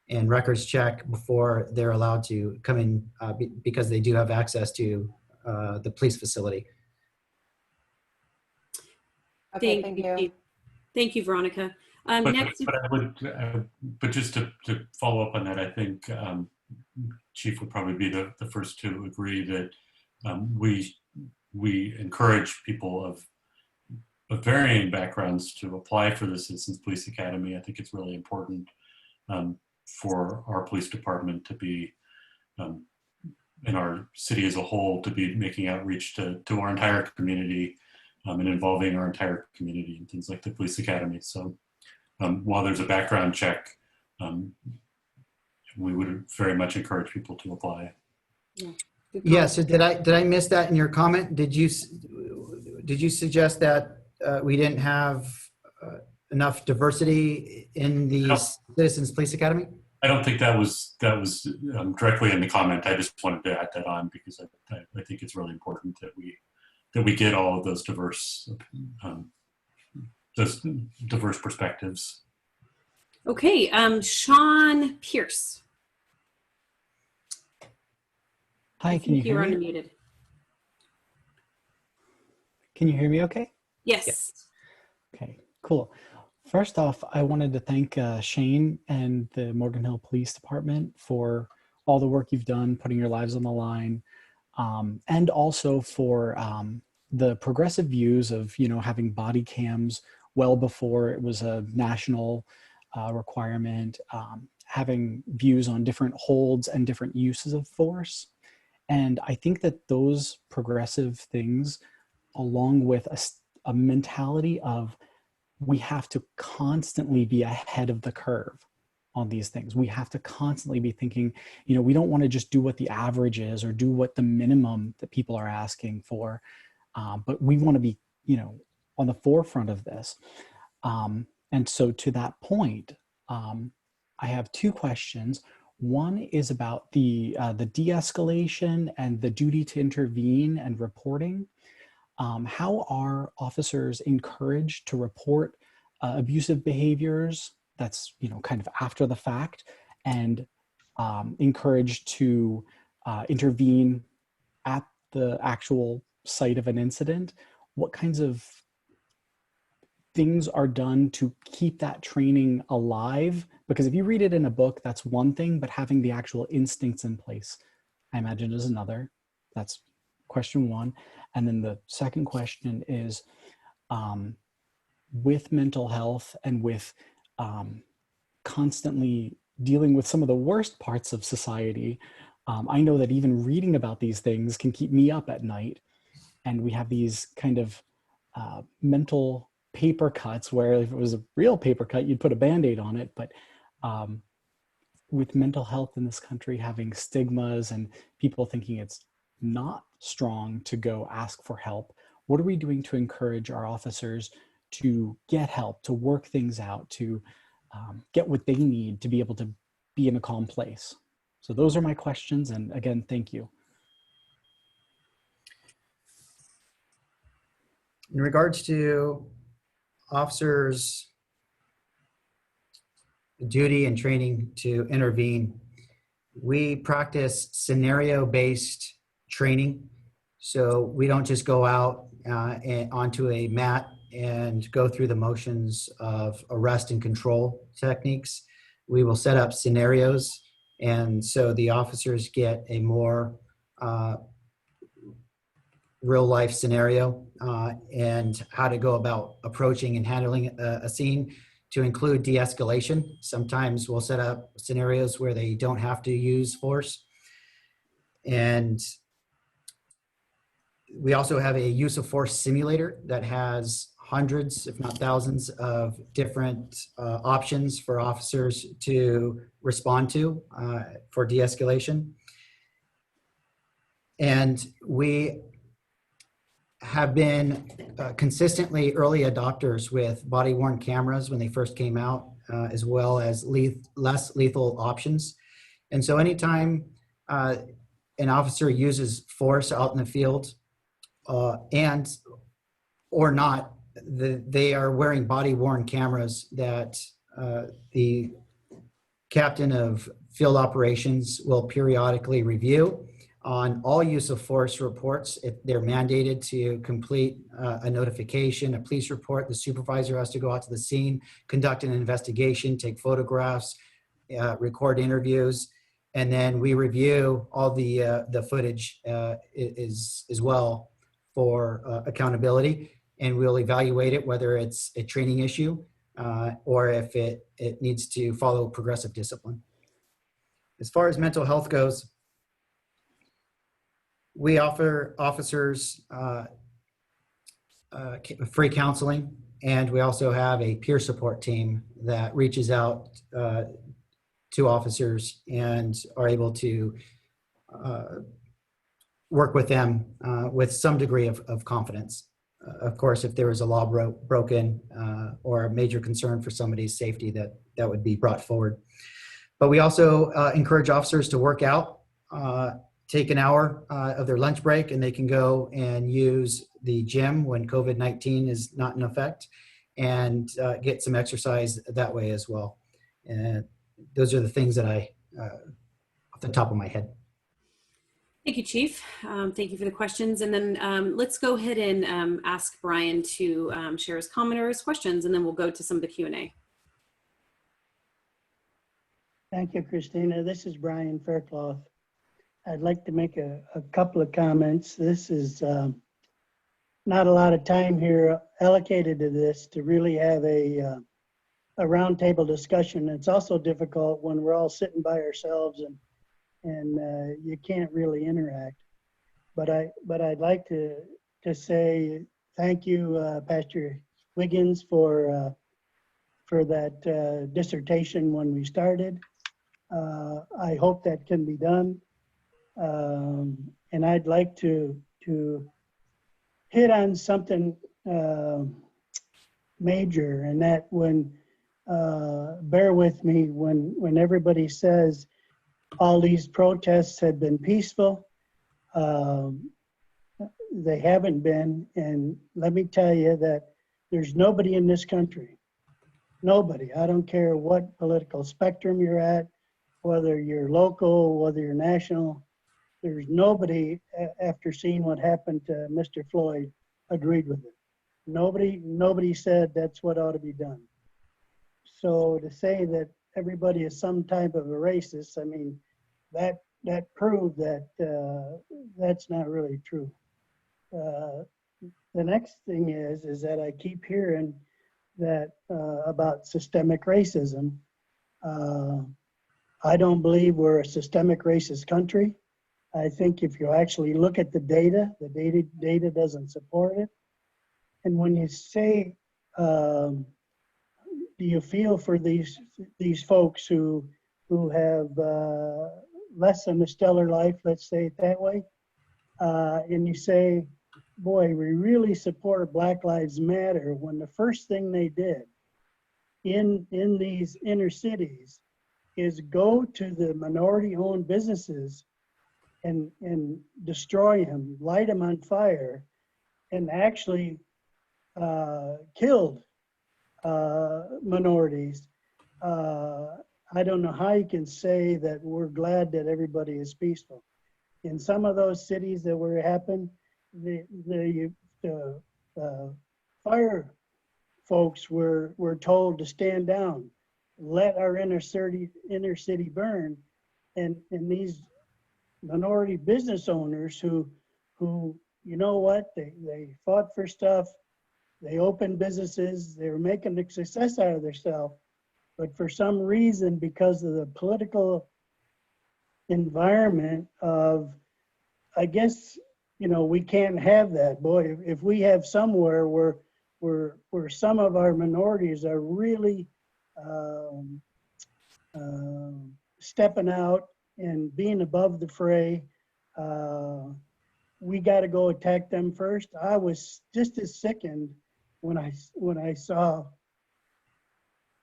and records check before they're allowed to come in, because they do have access to the police facility. Okay, thank you. Thank you, Veronica. But just to follow up on that, I think Chief would probably be the first to agree that we encourage people of varying backgrounds to apply for the Citizens Police Academy. I think it's really important for our police department to be, in our city as a whole, to be making outreach to our entire community and involving our entire community in things like the police academy. So while there's a background check, we would very much encourage people to apply. Yeah. Yeah. So did I miss that in your comment? Did you suggest that we didn't have enough diversity in the Citizens Police Academy? I don't think that was directly in the comment. I just wanted to add that on because I think it's really important that we get all of those diverse perspectives. Okay, Sean Pierce. Hi, can you You're hear me? unmuted. Can you hear me okay? Yes. Okay, cool. First off, I wanted to thank Shane and the Morgan Hill Police Department for all the work you've done, putting your lives on the line, and also for the progressive views of, having body cams well before it was a national requirement, having views on different holds and different uses of force. And I think that those progressive things, along with a mentality of we have to constantly be ahead of the curve on these things. We have to constantly be thinking, we don't want to just do what the average is or do what the minimum that people are asking for, but we want to be, on the forefront of this. And so to that point, I have two questions. One is about the de-escalation and the duty to intervene and reporting. How are officers encouraged to report abusive behaviors that's, kind of after the fact, and encouraged to intervene at the actual site of an incident? What kinds of things are done to keep that training alive? Because if you read it in a book, that's one thing, but having the actual instincts in place, I imagine, is another. That's question one. And then the second question is, with mental health and with constantly dealing with some of the worst parts of society, I know that even reading about these things can keep me up at night. And we have these kind of mental paper cuts where if it was a real paper cut, you'd put a Band-Aid on it. But with mental health in this country having stigmas and people thinking it's not strong to go ask for help, what are we doing to encourage our officers to get help, to work things out, to get what they need to be able to be in a calm place? So those are my questions. And again, thank you. In regards to officers' duty and training to intervene, we practice scenario-based training. So we don't just go out onto a mat and go through the motions of arrest and control techniques. We will set up scenarios, and so the officers get a more real life scenario and how to go about approaching and handling a scene, to include de-escalation. Sometimes we'll set up scenarios where they don't have to use force. And we also have a use of force simulator that has hundreds, if not thousands, of different options for officers to respond to for de-escalation. And we have been consistently early adopters with body-worn cameras when they first came out, as well as less lethal options. And so anytime an officer uses force out in the field and or not, they are wearing body-worn cameras that the captain of field operations will periodically review. On all use of force reports, if they're mandated to complete a notification, a police report, the supervisor has to go out to the scene, conduct an investigation, take photographs, record interviews, and then we review all the footage as well for accountability, and we'll evaluate it, whether it's a training issue or if it needs to follow progressive discipline. As far as mental health goes, we offer officers free counseling, and we also have a peer support team that reaches out to officers and are able to work with them with some degree of confidence. Of course, if there was a law broken or a major concern for somebody's safety, that would be brought forward. But we also encourage officers to work out, take an hour of their lunch break, and they can go and use the gym when COVID-19 is not in effect, and get some exercise that way as well. And those are the things that I, off the top of my head. Thank you, Chief. Thank you for the questions. And then let's go ahead and ask Brian to share his comment or his questions, and then we'll go to some of the Q&A. Thank you, Christina. This is Brian Faircloth. I'd like to make a couple of comments. This is not a lot of time here allocated to this to really have a roundtable discussion. It's also difficult when we're all sitting by ourselves and you can't really interact. But I'd like to say thank you, Pastor Wiggins, for that dissertation when we started. I hope that can be done. And I'd like to hit on something major, and that when, bear with me, when everybody says all these protests have been peaceful, they haven't been. And let me tell you that there's nobody in this country, nobody, I don't care what political spectrum you're at, whether you're local, whether you're national, there's nobody, after seeing what happened to Mr. Floyd, agreed with it. Nobody said that's what ought to be done. So to say that everybody is some type of a racist, I mean, that proved that that's not really true. The next thing is that I keep hearing that about systemic racism. I don't believe we're a systemic racist country. I think if you actually look at the data doesn't support it. And when you say, do you feel for these folks who have less than a stellar life, let's say it that way, and you say, boy, we really support Black Lives Matter, when the first thing they did in these inner cities is go to the minority-owned businesses and destroy them, light them on fire, and actually killed minorities. I don't know how you can say that we're glad that everybody is peaceful. In some of those cities that were happening, the fire folks were told to stand down, let our inner city burn, and these minority business owners who you know what, they fought for stuff, they opened businesses, they were making a success out of themselves, but for some reason, because of the political environment of, I guess, you know, we can't have that. Boy, if we have somewhere where some of our minorities are really stepping out and being above the fray, we got to go attack them first. I was just as sickened when I saw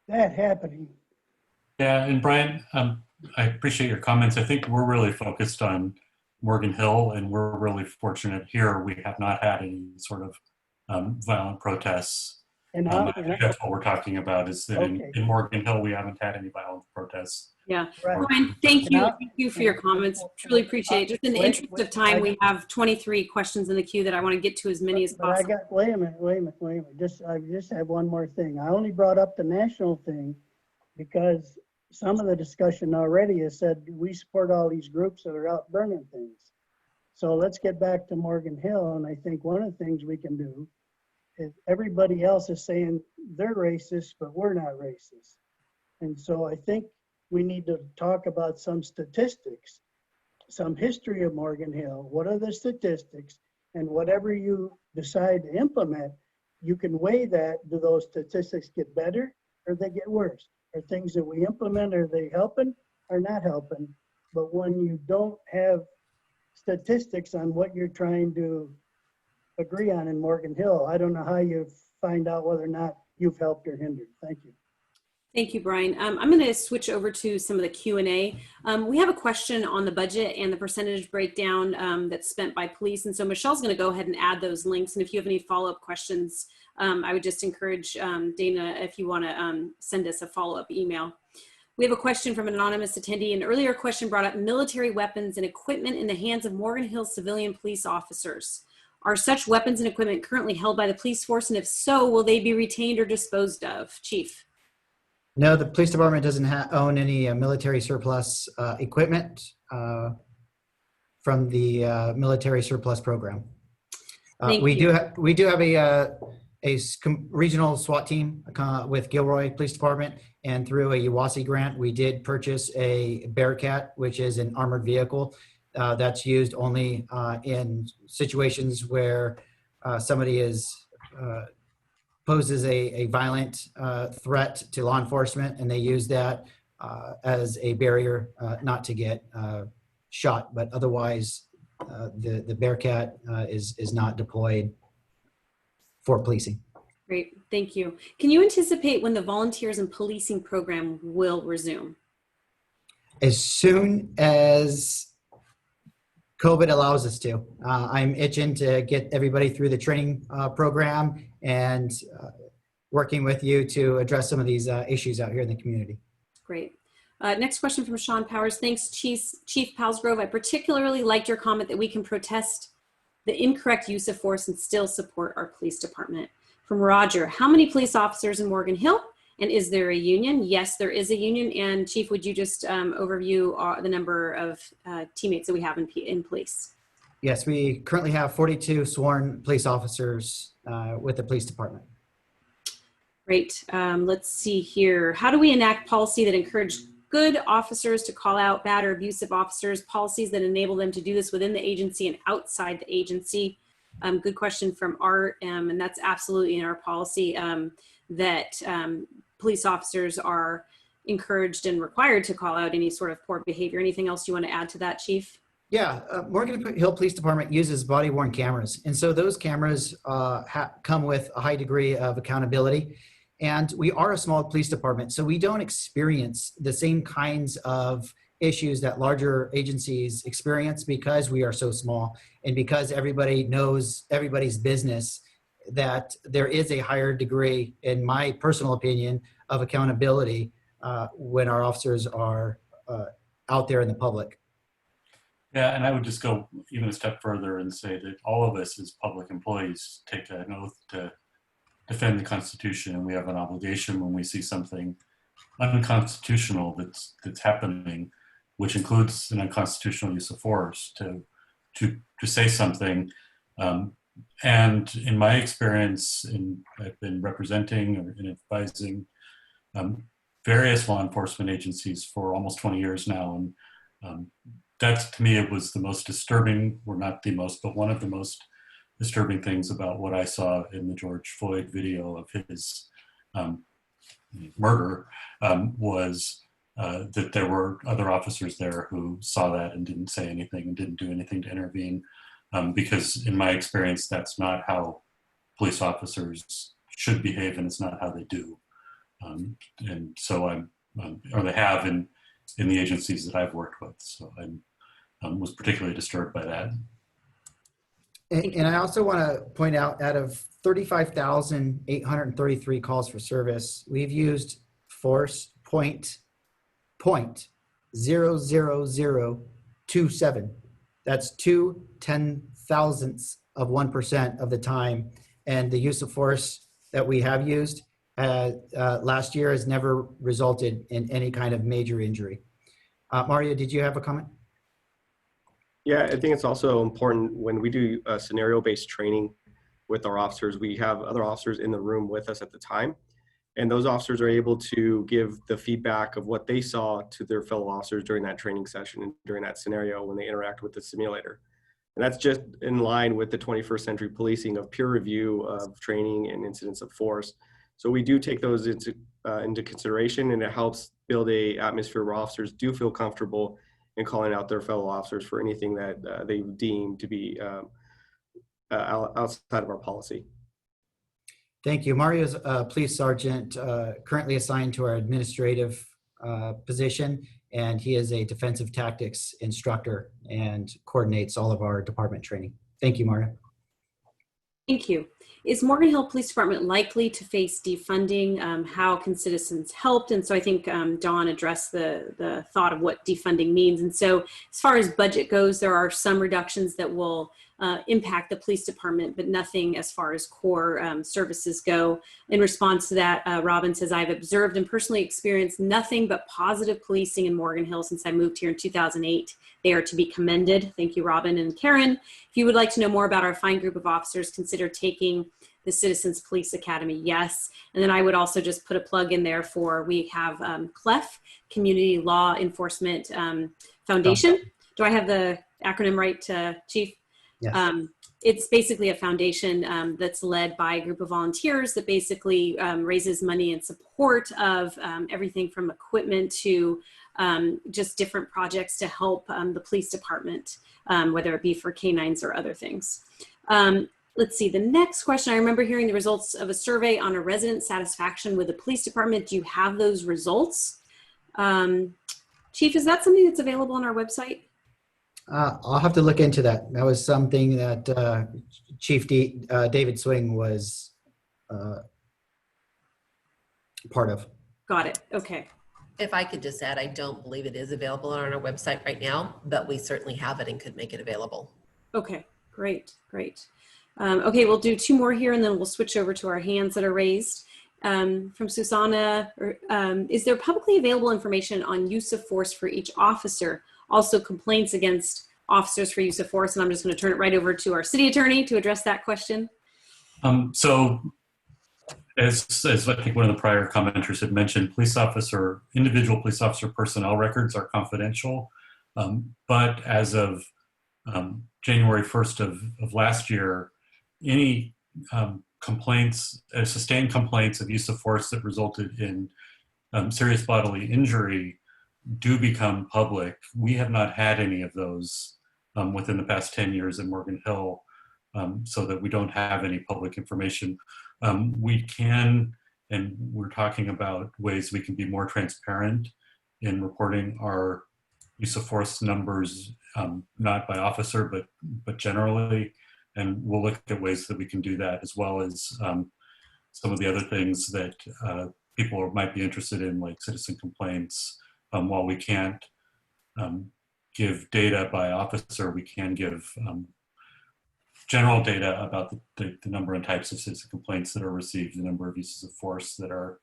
that happening. Yeah, and Brian, I appreciate your comments. I think we're really focused on Morgan Hill, and we're really fortunate here. We have not had any sort of violent protests. And I think that's what we're talking about, is that okay. in Morgan Hill, we haven't had any violent protests. Yeah, Right. Brian, thank you for your comments. Truly appreciate it. Just in the interest of time, we have 23 questions in the queue that I want to get to as many as possible. Wait a minute. I just have one more thing. I only brought up the national thing because some of the discussion already has said we support all these groups that are out burning things. So let's get back to Morgan Hill. And I think one of the things we can do is, everybody else is saying they're racist, but we're not racist. And so I think we need to talk about some statistics, some history of Morgan Hill. What are the statistics? And whatever you decide to implement, you can weigh that. Do those statistics get better or they get worse? Are things that we implement, are they helping or not helping? But when you don't have statistics on what you're trying to agree on in Morgan Hill, I don't know how you find out whether or not you've helped or hindered. Thank you. Thank you, Brian. I'm going to switch over to some of the Q&A. We have a question on the budget and the percentage breakdown that's spent by police. And so Michelle's going to go ahead and add those links. And if you have any follow-up questions, I would just encourage Dana, if you want to send us a follow-up email. We have a question from an anonymous attendee. An earlier question brought up military weapons and equipment in the hands of Morgan Hill civilian police officers. Are such weapons and equipment currently held by the police force? And if so, will they be retained or disposed of? Chief. No, the police department doesn't own any military surplus equipment from the military surplus program. We do have a regional SWAT team with Gilroy Police Department, and through a UWASI grant, we did purchase a Bearcat, which is an armored vehicle that's used only in situations where somebody poses a violent threat to law enforcement, and they use that as a barrier not to get shot. But otherwise, the Bearcat is not deployed for policing. Great, thank you. Can you anticipate when the volunteers and policing program will resume? As soon as COVID allows us to. I'm itching to get everybody through the training program and working with you to address some of these issues out here in the community. Great. Next question from Sean Powers. Thanks, Chief Palsgrove. I particularly liked your comment that we can protest the incorrect use of force and still support our police department. From Roger, how many police officers in Morgan Hill? And is there a union? Yes, there is a union. And Chief, would you just overview the number of teammates that we have in police? Yes, we currently have 42 sworn police officers with the police department. Great. Let's see here. How do we enact policy that encourage good officers to call out bad or abusive officers, policies that enable them to do this within the agency and outside the agency? Good question from Art, and that's absolutely in our policy that police officers are encouraged and required to call out any sort of poor behavior. Anything else you want to add to that, Chief? Yeah, Morgan Hill Police Department uses body-worn cameras. And so those cameras come with a high degree of accountability. And we are a small police department, so we don't experience the same kinds of issues that larger agencies experience because we are so small and because everybody knows everybody's business, that there is a higher degree, in my personal opinion, of accountability when our officers are out there in the public. Yeah, and I would just go even a step further and say that all of us as public employees take an oath to defend the Constitution, and we have an obligation when we see something unconstitutional that's happening, which includes an unconstitutional use of force, to say something. And in my experience, I've been representing and advising various law enforcement agencies for almost 20 years now, and that to me, it was the most disturbing, or not the most, but one of the most disturbing things about what I saw in the George Floyd video of his murder was that there were other officers there who saw that and didn't say anything and didn't do anything to intervene. Because in my experience, that's not how police officers should behave, and it's not how they do. And so or they have in the agencies that I've worked with. So I was particularly disturbed by that. And I also want to point out, out of 35,833 calls for service, we've used force 0.00027. That's 0.2 of 1% of the time. And the use of force that we have used last year has never resulted in any kind of major injury. Mario, did you have a comment? Yeah, I think it's also important when we do scenario-based training with our officers, we have other officers in the room with us at the time. And those officers are able to give the feedback of what they saw to their fellow officers during that training session and during that scenario when they interact with the simulator. And that's just in line with the 21st century policing of peer review of training and incidents of force. So we do take those into consideration, and it helps build a atmosphere where officers do feel comfortable in calling out their fellow officers for anything that they deem to be outside of our policy. Thank you. Mario's a police sergeant currently assigned to our administrative position, and he is a defensive tactics instructor and coordinates all of our department training. Thank you, Mario. Thank you. Is Morgan Hill Police Department likely to face defunding? How can citizens help? And so I think Dawn addressed the thought of what defunding means. And so as far as budget goes, there are some reductions that will impact the police department, but nothing as far as core services go. In response to that, Robin says, I've observed and personally experienced nothing but positive policing in Morgan Hill since I moved here in 2008. They are to be commended. Thank you, Robin. And Karen, if you would like to know more about our fine group of officers, consider taking the Citizens Police Academy. Yes. And then I would also just put a plug in there for, we have CLEF, Community Law Enforcement Foundation. Do I have the acronym right, Chief? Yes. It's basically a foundation that's led by a group of volunteers that basically raises money in support of everything from equipment to just different projects to help the police department, whether it be for canines or other things. Let's see, the next question. I remember hearing the results of a survey on a resident satisfaction with the police department. Do you have those results? Chief, is that something that's available on our website? I'll have to look into that. That was something that Chief David Swing was part of. Got it. Okay. If I could just add, I don't believe it is available on our website right now, but we certainly have it and could make it available. Okay, great, great. Okay, we'll do two more here and then we'll switch over to our hands that are raised. From Susanna, is there publicly available information on use of force for each officer? Also complaints against officers for use of force? And I'm just going to turn it right over to our city attorney to address that question. So as I think one of the prior commenters had mentioned, individual police officer personnel records are confidential. But as of January 1st of last year, any complaints, sustained complaints of use of force that resulted in serious bodily injury do become public. We have not had any of those within the past 10 years in Morgan Hill, so that we don't have any public information. We can, and we're talking about ways we can be more transparent in reporting our use of force numbers, not by officer, but generally. And we'll look at ways that we can do that, as well as some of the other things that people might be interested in, like citizen complaints. While we can't give data by officer, we can give general data about the number and types of citizen complaints that are received, the number of uses of force that our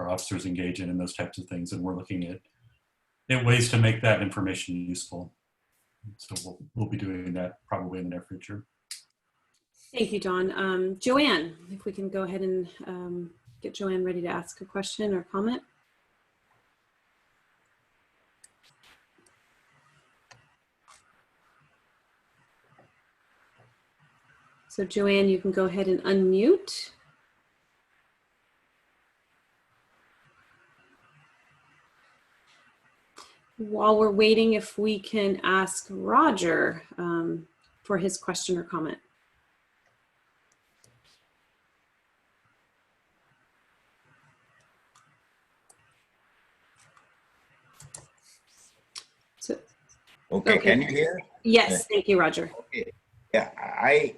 officers engage in, and those types of things. And we're looking at ways to make that information useful. So we'll be doing that probably in the near future. Thank you, Dawn. Joanne, if we can go ahead and get Joanne ready to ask a question or comment. So Joanne, you can go ahead and unmute. While we're waiting, if we can ask Roger for his question or comment. Okay, can you hear? Yes, thank you, Roger. Okay. Yeah,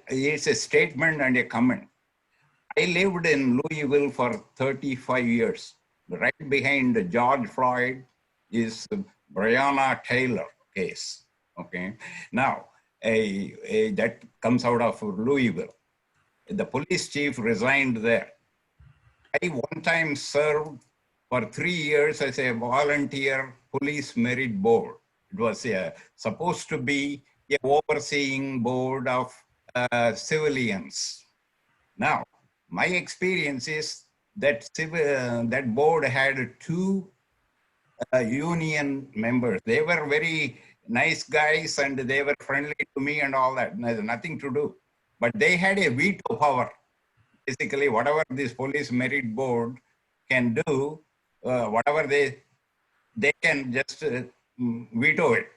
it's a statement and a comment. I lived in Louisville for 35 years. Right behind George Floyd is Breonna Taylor case. Okay, now that comes out of Louisville. The police chief resigned there. I one time served for 3 years as a volunteer police merit board. It was supposed to be an overseeing board of civilians. Now, my experience is that that board had 2 union members. They were very nice guys and they were friendly to me and all that. There's nothing to do. But they had a veto power. Basically, whatever this police merit board can do, whatever they can just veto it.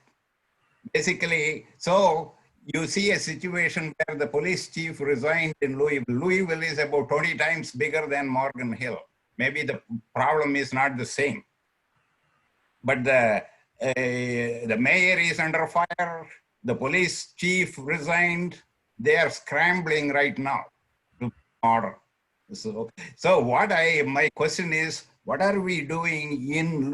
Basically, so you see a situation where the police chief resigned in Louisville. Louisville is about 20 times bigger than Morgan Hill. Maybe the problem is not the same. But the mayor is under fire, the police chief resigned, they are scrambling right now to order. So my question is, what are we doing in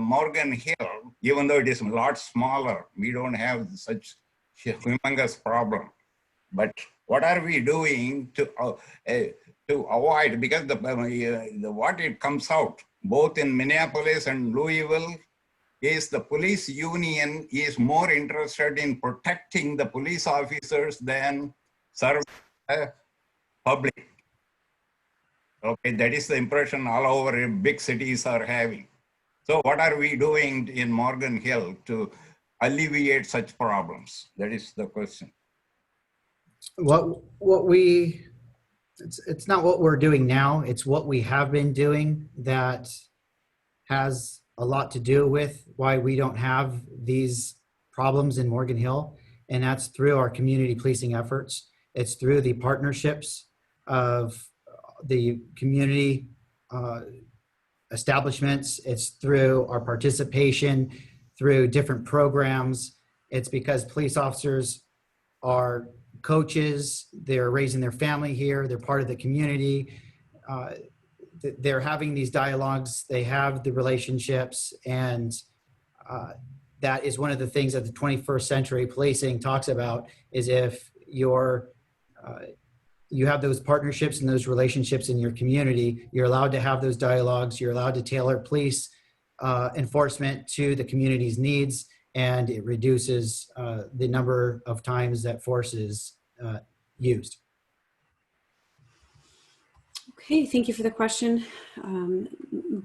Morgan Hill, even though it is a lot smaller? We don't have such humongous problem. But what are we doing to avoid, because what it comes out, both in Minneapolis and Louisville, is the police union is more interested in protecting the police officers than serving the public. Okay, that is the impression all over big cities are having. So what are we doing in Morgan Hill to alleviate such problems? That is the question. It's not what we're doing now, it's what we have been doing that has a lot to do with why we don't have these problems in Morgan Hill. And that's through our community policing efforts. It's through the partnerships of the community establishments. It's through our participation through different programs. It's because police officers are coaches, they're raising their family here, they're part of the community. They're having these dialogues, they have the relationships, and that is one of the things that the 21st century policing talks about, is if you have those partnerships and those relationships in your community, you're allowed to have those dialogues, you're allowed to tailor police enforcement to the community's needs, and it reduces the number of times that force is used. Okay, thank you for the question.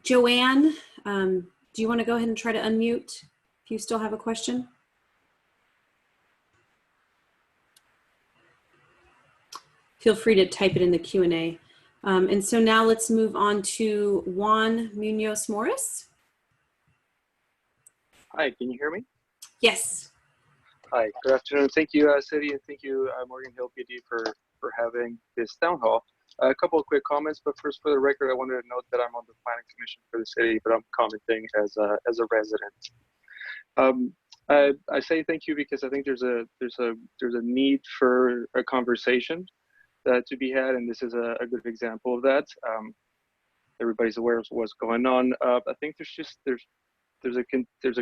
Joanne, do you want to go ahead and try to unmute if you still have a question? Feel free to type it in the Q&A. And so now let's move on to Juan Munoz Morris. Hi, can you hear me? Yes. Hi, good afternoon. Thank you, City, and thank you, Morgan Hill PD, for having this town hall. A couple of quick comments, but first, for the record, I wanted to note that I'm on the planning commission for the city, but I'm commenting as a resident. I say thank you because I think there's a need for a conversation to be had, and this is a good example of that. Everybody's aware of what's going on. I think there's a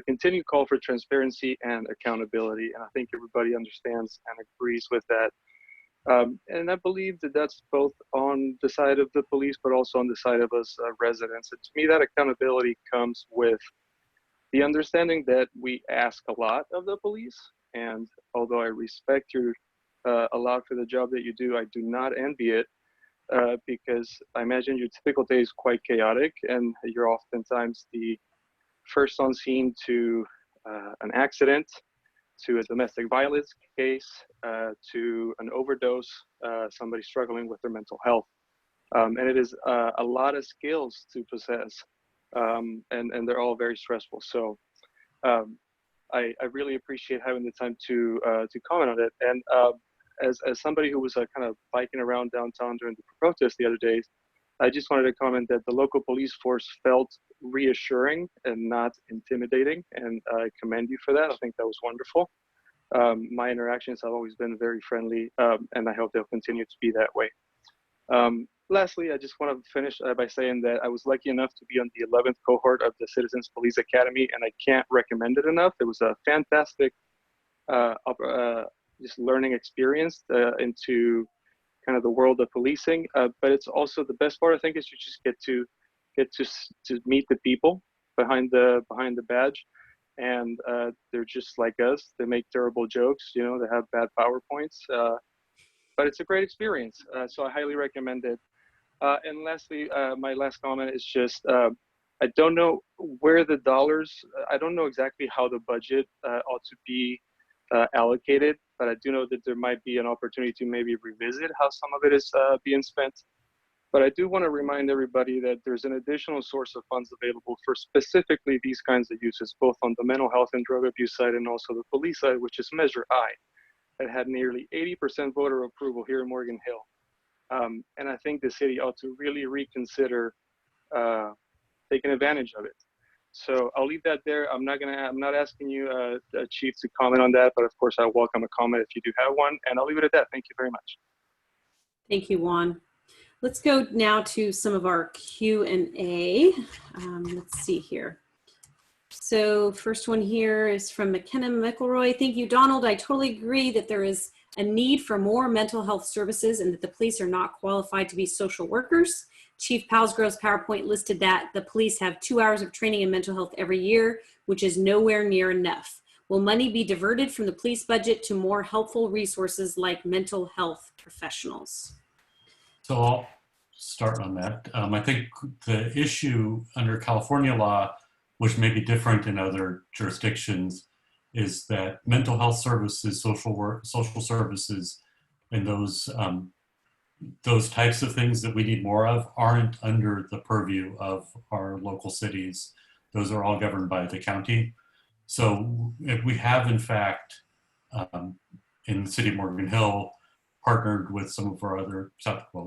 continued call for transparency and accountability, and I think everybody understands and agrees with that. And I believe that that's both on the side of the police, but also on the side of us residents. And to me, that accountability comes with the understanding that we ask a lot of the police. And although I respect you a lot for the job that you do, I do not envy it because I imagine your typical day is quite chaotic, and you're oftentimes the first on scene to an accident, to a domestic violence case, to an overdose, somebody struggling with their mental health. And it is a lot of skills to possess, and they're all very stressful. So I really appreciate having the time to comment on it. And as somebody who was kind of biking around downtown during the protest the other day, I just wanted to comment that the local police force felt reassuring and not intimidating, and I commend you for that. I think that was wonderful. My interactions have always been very friendly, and I hope they'll continue to be that way. Lastly, I just want to finish by saying that I was lucky enough to be on the 11th cohort of the Citizens Police Academy, and I can't recommend it enough. It was a fantastic just learning experience into kind of the world of policing, but it's also the best part. I think is you just get to meet the people behind the badge, and they're just like us. They make terrible jokes, you know, they have bad PowerPoints, but it's a great experience. So I highly recommend it. And lastly, my last comment is just I don't know where the dollars. I don't know exactly how the budget ought to be allocated, but I do know that there might be an opportunity to maybe revisit how some of it is being spent. But I do want to remind everybody that there's an additional source of funds available for specifically these kinds of uses, both on the mental health and drug abuse side and also the police side, which is Measure I. It had nearly 80% voter approval here in Morgan Hill. And I think the city ought to really reconsider taking advantage of it. So I'll leave that there. I'm not asking you, Chief, to comment on that, but of course I welcome a comment if you do have one, and I'll leave it at that. Thank you very much. Thank you, Juan. Let's go now to some of our Q&A. Let's see here. So first one here is from McKenna McElroy. Thank you, Donald. I totally agree that there is a need for more mental health services and that the police are not qualified to be social workers. Chief Palsgrove's PowerPoint listed that the police have 2 hours of training in mental health every year, which is nowhere near enough. Will money be diverted from the police budget to more helpful resources like mental health professionals? So I'll start on that. I think the issue under California law, which may be different in other jurisdictions, is that mental health services, social services, and those types of things that we need more of aren't under the purview of our local cities. Those are all governed by the county. So if we have, in fact, in the city of Morgan Hill, partnered with some of our other,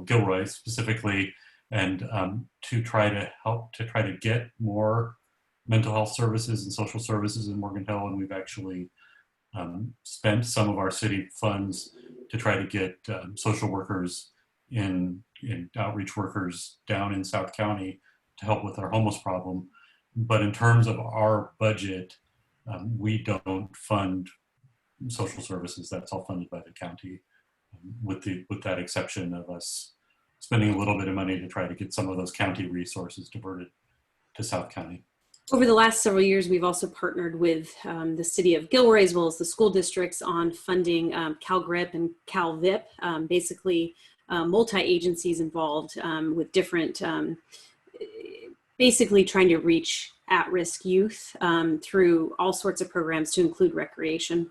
Gilroy specifically, and to try to get more mental health services and social services in Morgan Hill. And we've actually spent some of our city funds to try to get social workers and outreach workers down in South County to help with our homeless problem. But in terms of our budget, we don't fund social services. That's all funded by the county, with that exception of us spending a little bit of money to try to get some of those county resources diverted to South County. Over the last several years, we've also partnered with the city of Gilroy as well as the school districts on funding CalGRIP and CalVIP, basically multi-agencies involved with different, basically trying to reach at-risk youth through all sorts of programs to include recreation.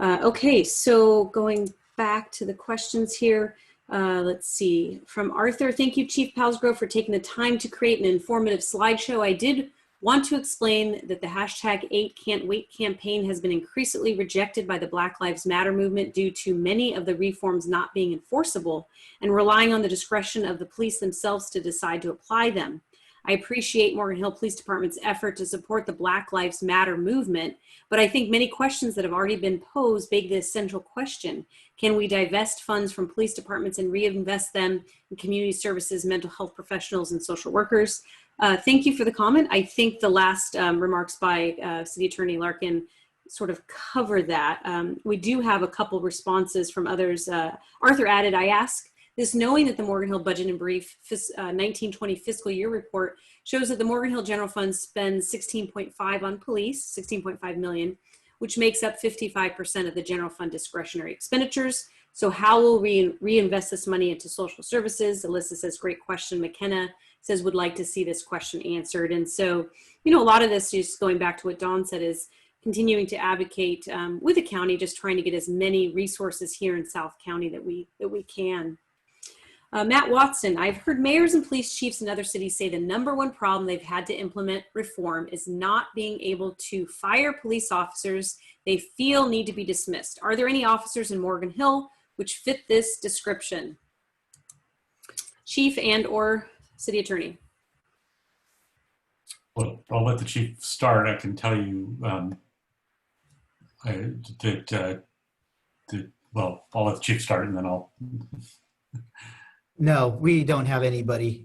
Okay, so going back to the questions here. Let's see, from Arthur, thank you, Chief Palsgrove, for taking the time to create an informative slideshow. I did want to explain that the hashtag 8 Can't Wait campaign has been increasingly rejected by the Black Lives Matter movement due to many of the reforms not being enforceable and relying on the discretion of the police themselves to decide to apply them. I appreciate Morgan Hill Police Department's effort to support the Black Lives Matter movement, but I think many questions that have already been posed beg the essential question. Can we divest funds from police departments and reinvest them in community services, mental health professionals, and social workers? Thank you for the comment. I think the last remarks by City Attorney Larkin sort of cover that. We do have a couple responses from others. Arthur added, I ask this knowing that the Morgan Hill Budget and Brief 1920 fiscal year report shows that the Morgan Hill General Fund spends 16.5 on police, 16.5 million, which makes up 55% of the general fund discretionary expenditures. So how will we reinvest this money into social services? Alyssa says, great question. McKenna says, would like to see this question answered. And so, you know, a lot of this, just going back to what Dawn said, is continuing to advocate with the county, just trying to get as many resources here in South County that we can. Matt Watson, I've heard mayors and police chiefs in other cities say the #1 problem they've had to implement reform is not being able to fire police officers they feel need to be dismissed. Are there any officers in Morgan Hill which fit this description? Chief and or city attorney. Well, I'll let the chief start. I can tell you well, I'll let the chief start and then I'll. No, we don't have anybody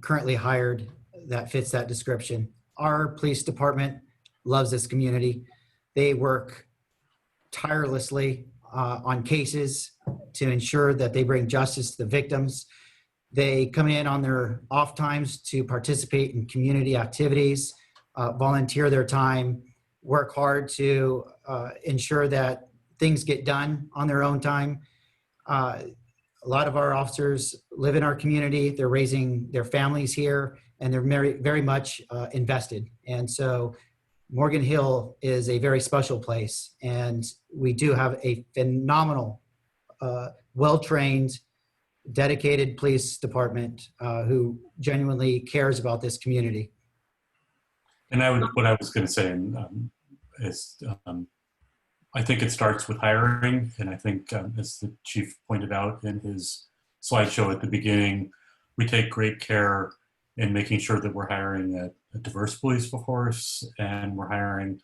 currently hired that fits that description. Our police department loves this community. They work tirelessly on cases to ensure that they bring justice to the victims. They come in on their off times to participate in community activities, volunteer their time, work hard to ensure that things get done on their own time. A lot of our officers live in our community. They're raising their families here, and they're very, very much invested. And so Morgan Hill is a very special place, and we do have a phenomenal, well-trained, dedicated police department who genuinely cares about this community. And what I was going to say is I think it starts with hiring, and I think as the chief pointed out in his slideshow at the beginning, we take great care in making sure that we're hiring a diverse police force, and we're hiring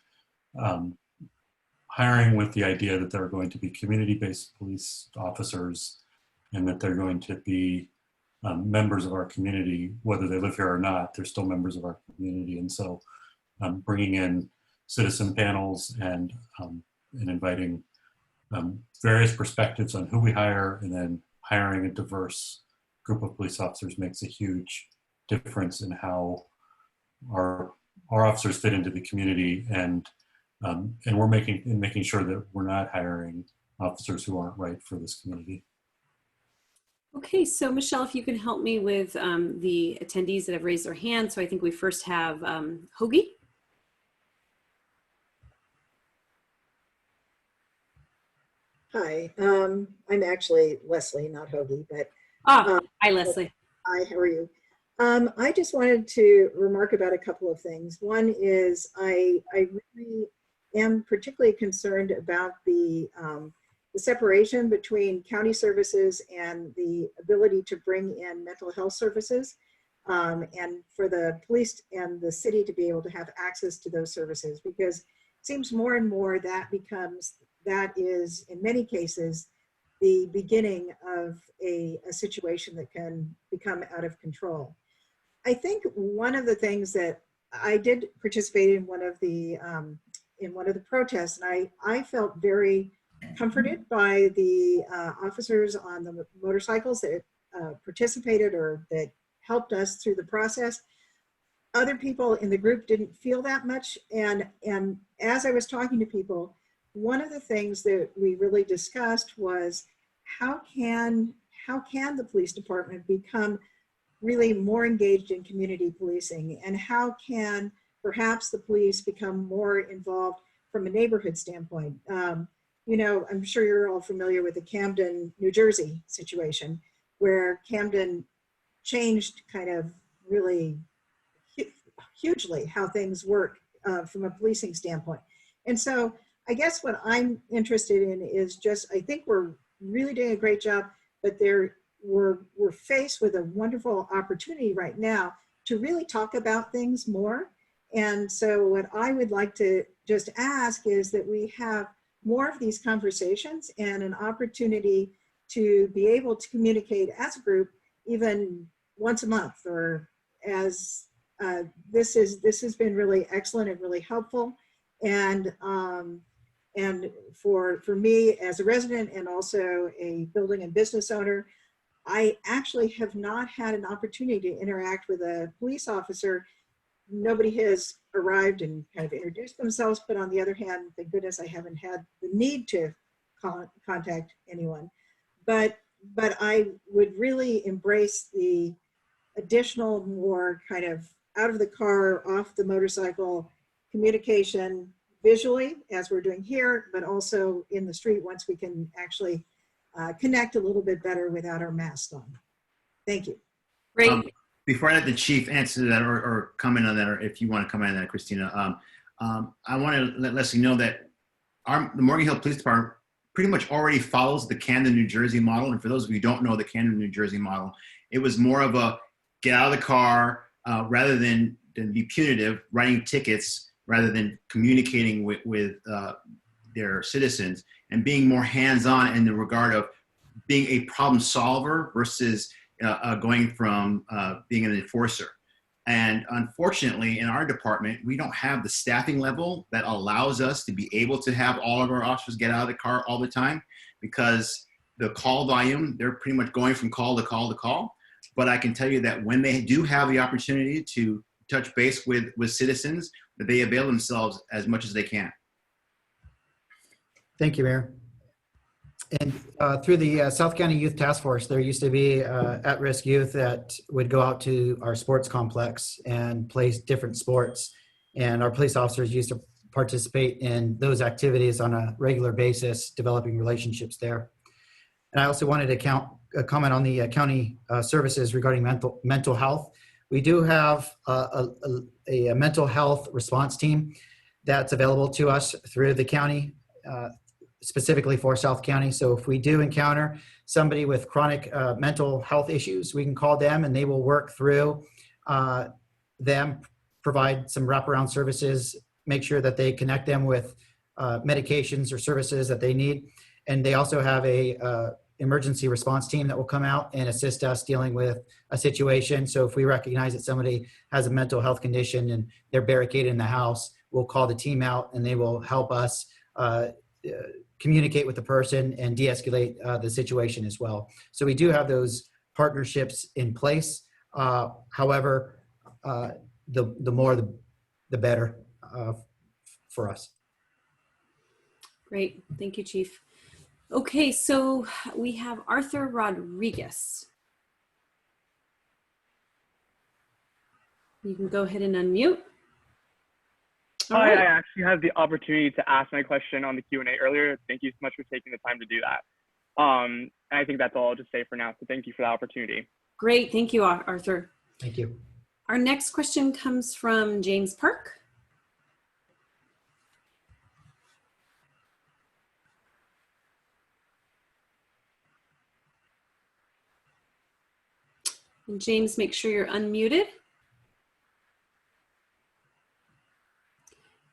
with the idea that there are going to be community-based police officers, and that they're going to be members of our community, whether they live here or not. They're still members of our community, and so bringing in citizen panels and inviting various perspectives on who we hire, and then hiring a diverse group of police officers makes a huge difference in how our officers fit into the community, and we're making sure that we're not hiring officers who aren't right for this community. Okay, so Michelle, if you can help me with the attendees that have raised their hands. So I think we first have Hoagie. Hi, I'm actually Leslie, not Hoagie, but. Hi, Leslie. Hi, how are you? I just wanted to remark about a couple of things. One is I really am particularly concerned about the separation between county services and the ability to bring in mental health services, and for the police and the city to be able to have access to those services, because it seems more and more that is in many cases the beginning of a situation that can become out of control. I think one of the things that I did participate in one of the protests, and I felt very comforted by the officers on the motorcycles that participated or that helped us through the process. Other people in the group didn't feel that much, and as I was talking to people, one of the things that we really discussed was how can the police department become really more engaged in community policing, and how can perhaps the police become more involved from a neighborhood standpoint. You know, I'm sure you're all familiar with the Camden, New Jersey situation, where Camden changed kind of really hugely how things work from a policing standpoint. And so I guess what I'm interested in is just, I think we're really doing a great job, but we're faced with a wonderful opportunity right now to really talk about things more. And so what I would like to just ask is that we have more of these conversations and an opportunity to be able to communicate as a group, even once a month, or as this has been really excellent and really helpful. And for me as a resident and also a building and business owner, I actually have not had an opportunity to interact with a police officer. Nobody has arrived and kind of introduced themselves, but on the other hand, thank goodness I haven't had the need to contact anyone. But I would really embrace the additional, more kind of out of the car, off the motorcycle communication visually, as we're doing here, but also in the street once we can actually connect a little bit better without our masks on. Thank you. Great. Before I let the chief answer that or comment on that, or if you want to comment on that, Christina, I want to let Leslie know that the Morgan Hill Police Department pretty much already follows the Camden, New Jersey model. And for those of you who don't know the Camden, New Jersey model, it was more of a get out of the car rather than be punitive, writing tickets rather than communicating with their citizens, and being more hands-on in the regard of being a problem solver versus going from being an enforcer. And unfortunately, in our department, we don't have the staffing level that allows us to be able to have all of our officers get out of the car all the time, because the call volume, they're pretty much going from call to call to call. But I can tell you that when they do have the opportunity to touch base with citizens, that they avail themselves as much as they can. Thank you, Mayor. And through the South County Youth Task Force, there used to be at-risk youth that would go out to our sports complex and play different sports. And our police officers used to participate in those activities on a regular basis, developing relationships there. And I also wanted to comment on the county services regarding mental health. We do have a mental health response team that's available to us through the county, specifically for South County. So if we do encounter somebody with chronic mental health issues, we can call them and they will work through them, provide some wraparound services, make sure that they connect them with medications or services that they need. And they also have a emergency response team that will come out and assist us dealing with a situation. So if we recognize that somebody has a mental health condition and they're barricaded in the house, we'll call the team out and they will help us communicate with the person and de-escalate the situation as well. So we do have those partnerships in place. However, the more the better for us. Great, thank you, Chief. Okay, so we have Arthur Rodriguez. You can go ahead and unmute. Hi, I actually had the opportunity to ask my question on the Q&A earlier. Thank you so much for taking the time to do that. And I think that's all I'll just say for now. So thank you for the opportunity. Great, thank you, Arthur. Thank you. Our next question comes from James Park. And James, make sure you're unmuted.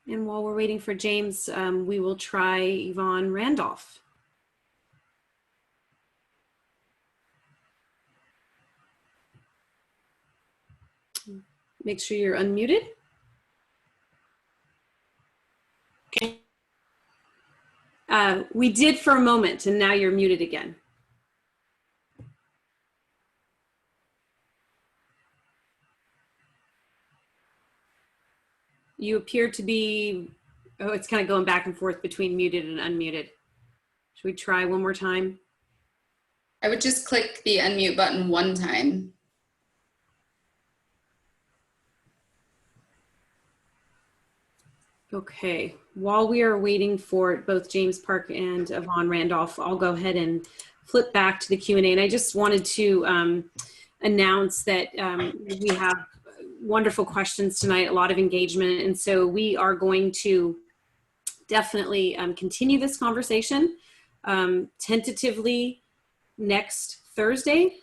And while we're waiting for James, we will try Yvonne Randolph. Make sure you're unmuted. Okay. We did for a moment, and now you're muted again. You appear to be, oh, it's kind of going back and forth between muted and unmuted. Should we try one more time? I would just click the unmute button one time. Okay, while we are waiting for both James Park and Yvonne Randolph, I'll go ahead and flip back to the Q&A. And I just wanted to announce that we have wonderful questions tonight, a lot of engagement. And so we are going to definitely continue this conversation tentatively next Thursday,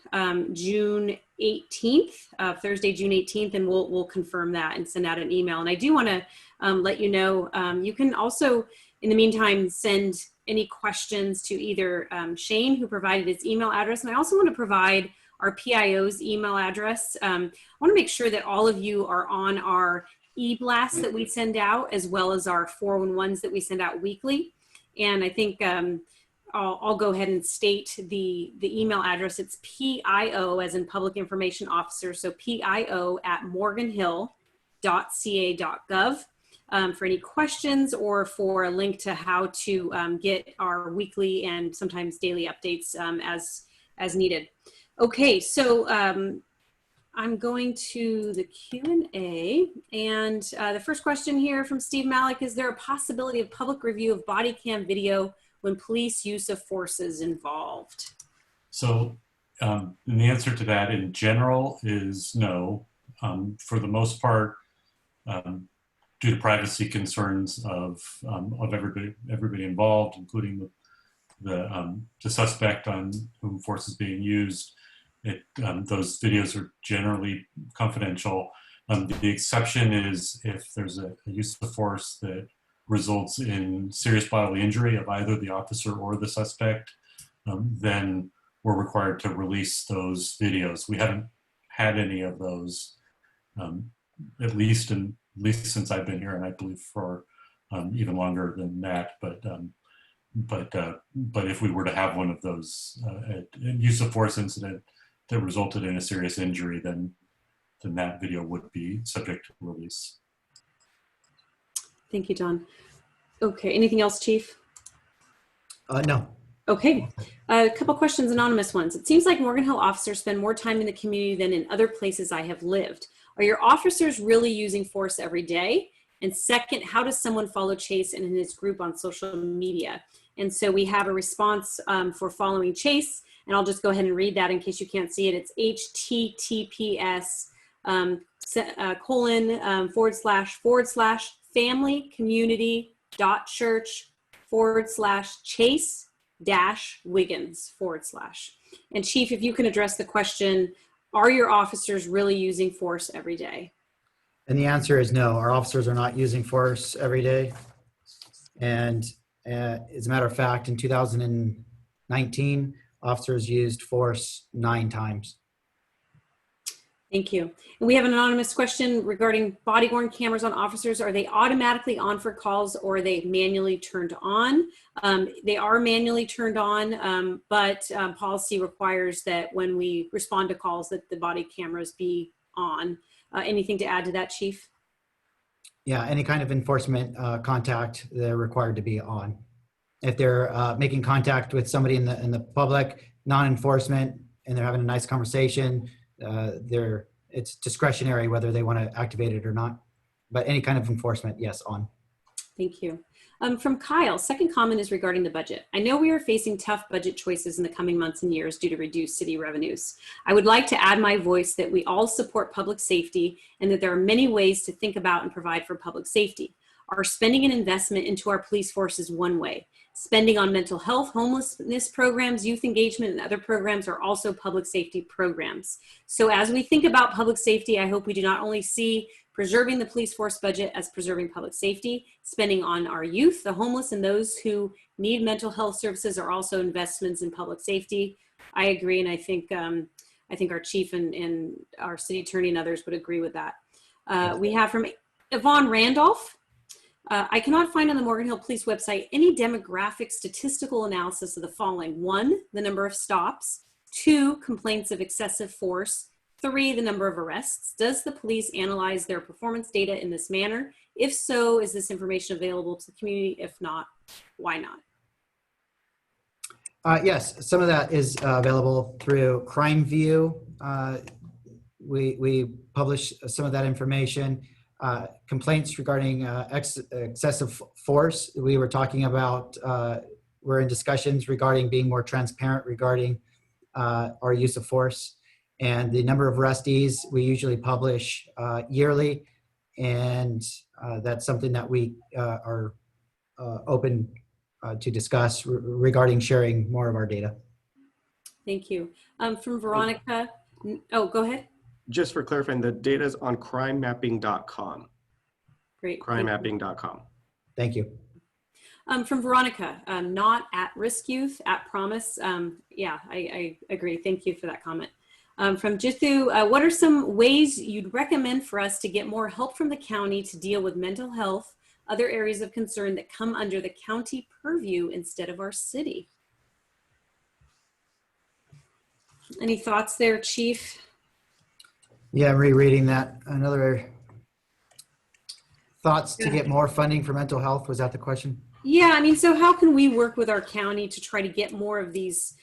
June 18th, Thursday, June 18th, and we'll confirm that and send out an email. And I do want to let you know, you can also, in the meantime, send any questions to either Shane, who provided his email address, and I also want to provide our PIO's email address. I want to make sure that all of you are on our e-blasts that we send out, as well as our 411s that we send out weekly. And I think I'll go ahead and state the email address. It's PIO, as in Public Information Officer, so PIO@morganhill.ca.gov for any questions or for a link to how to get our weekly and sometimes daily updates as needed. Okay, so I'm going to the Q&A, and the first question here from Steve Malik: is there a possibility of public review of body cam video when police use of force is involved? So and the answer to that in general is no. For the most part, due to privacy concerns of everybody involved, including the suspect on whom force is being used, those videos are generally confidential. The exception is if there's a use of force that results in serious bodily injury of either the officer or the suspect, then we're required to release those videos. We haven't had any of those, at least since I've been here, and I believe for even longer than that. But if we were to have one of those use of force incident that resulted in a serious injury, then that video would be subject to release. Thank you, Don. Okay, anything else, Chief? No. Okay, a couple questions, anonymous ones. It seems like Morgan Hill officers spend more time in the community than in other places I have lived. Are your officers really using force every day? And second, how does someone follow Chase and his group on social media? And so we have a response for following Chase, and I'll just go ahead and read that in case you can't see it. It's https://familycommunity.church/Chase-Wiggins/. And Chief, if you can address the question Are your officers really using force every day? And the answer is no. Our officers are not using force every day. And as a matter of fact, in 2019, officers used force 9 times. Thank you. And we have an anonymous question regarding body-worn cameras on officers. Are they automatically on for calls, or are they manually turned on? They are manually turned on, but policy requires that when we respond to calls that the body cameras be on. Anything to add to that, Chief? Yeah, any kind of enforcement contact, they're required to be on. If they're making contact with somebody in the public, non-enforcement, and they're having a nice conversation, it's discretionary whether they want to activate it or not. But any kind of enforcement, yes, on. Thank you. From Kyle, second comment is regarding the budget. I know we are facing tough budget choices in the coming months and years due to reduced city revenues. I would like to add my voice that we all support public safety and that there are many ways to think about and provide for public safety. Our spending and investment into our police force is one way. Spending on mental health, homelessness programs, youth engagement, and other programs are also public safety programs. So as we think about public safety, I hope we do not only see preserving the police force budget as preserving public safety, spending on our youth, the homeless, and those who need mental health services are also investments in public safety. I agree, and I think our chief and our city attorney and others would agree with that. We have from Yvonne Randolph. I cannot find on the Morgan Hill Police website any demographic statistical analysis of the following. 1, the number of stops. 2, complaints of excessive force. 3, the number of arrests. Does the police analyze their performance data in this manner? If so, is this information available to the community? If not, why not? Yes, some of that is available through Crime View. We publish some of that information. Complaints regarding excessive force. We were talking about, we're in discussions regarding being more transparent regarding our use of force. And the number of arrestees we usually publish yearly, and that's something that we are open to discuss regarding sharing more of our data. Thank you. From Veronica, oh, go ahead. Just for clarifying, the data is on crimemapping.com. Great. Crimemapping.com. Thank you. From Veronica, not at risk youth, at promise. Yeah, I agree. Thank you for that comment. From Jithu, what are some ways you'd recommend for us to get more help from the county to deal with mental health, other areas of concern that come under the county purview instead of our city? Any thoughts there, Chief? Yeah, I'm rereading that. Another thoughts to get more funding for mental health. Was that the question? Yeah, I mean, so how can we work with our county to try to get more of these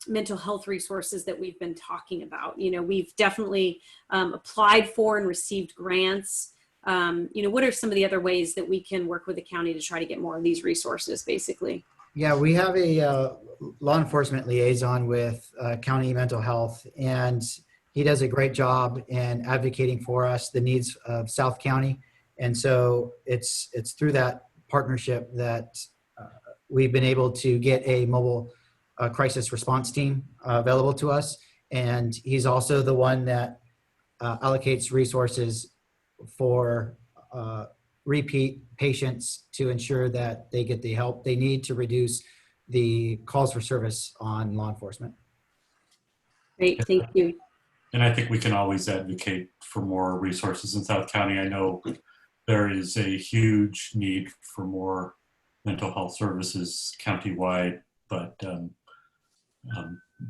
mental health resources that we've been talking about? You know, we've definitely applied for and received grants. You know, what are some of the other ways that we can work with the county to try to get more of these resources, basically? Yeah, we have a law enforcement liaison with county mental health, and he does a great job in advocating for us the needs of South County. And so it's through that partnership that we've been able to get a mobile crisis response team available to us. And he's also the one that allocates resources for repeat patients to ensure that they get the help they need to reduce the calls for service on law enforcement. Great, thank you. And I think we can always advocate for more resources in South County. I know there is a huge need for more mental health services countywide, but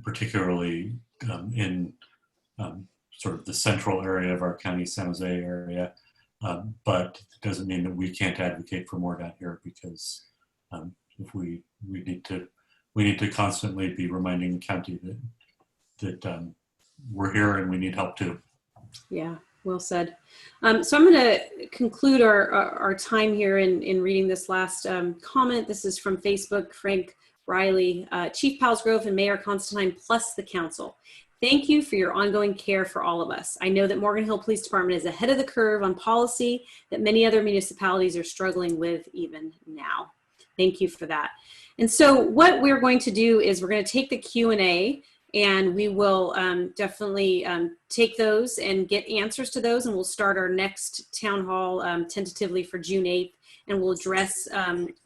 particularly in sort of the central area of our county, San Jose area. But it doesn't mean that we can't advocate for more down here, because if we need to constantly be reminding the county that we're here and we need help too. Yeah, well said. So I'm going to conclude our time here in reading this last comment. This is from Facebook, Frank Riley, Chief Palsgrove and Mayor Constantine, plus the council. Thank you for your ongoing care for all of us. I know that Morgan Hill Police Department is ahead of the curve on policy that many other municipalities are struggling with even now. Thank you for that. And so what we're going to do is we're going to take the Q&A And we will definitely take those and get answers to those, and we'll start our next town hall tentatively for June 8th, and we'll address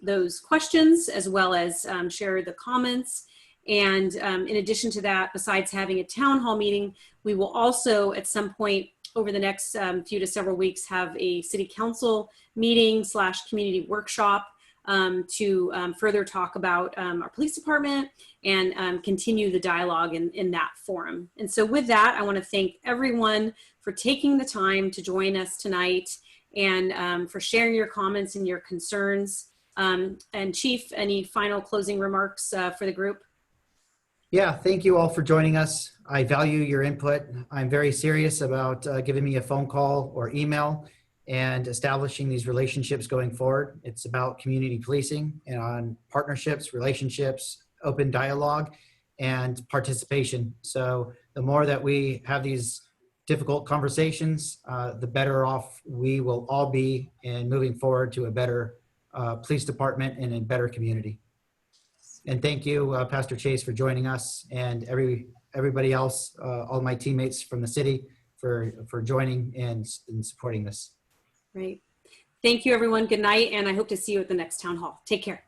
those questions as well as share the comments. And in addition to that, besides having a town hall meeting, we will also at some point over the next few to several weeks have a city council meeting / community workshop to further talk about our police department and continue the dialogue in that forum. And so with that, I want to thank everyone for taking the time to join us tonight and for sharing your comments and your concerns. And Chief, any final closing remarks for the group? Yeah, thank you all for joining us. I value your input. I'm very serious about giving me a phone call or email and establishing these relationships going forward. It's about community policing and on partnerships, relationships, open dialogue, and participation. So the more that we have these difficult conversations, the better off we will all be in moving forward to a better police department and a better community. And thank you, Pastor Chase, for joining us, and everybody else, all my teammates from the city for joining and supporting this. Great. Thank you, everyone. Good night, and I hope to see you at the next town hall. Take care.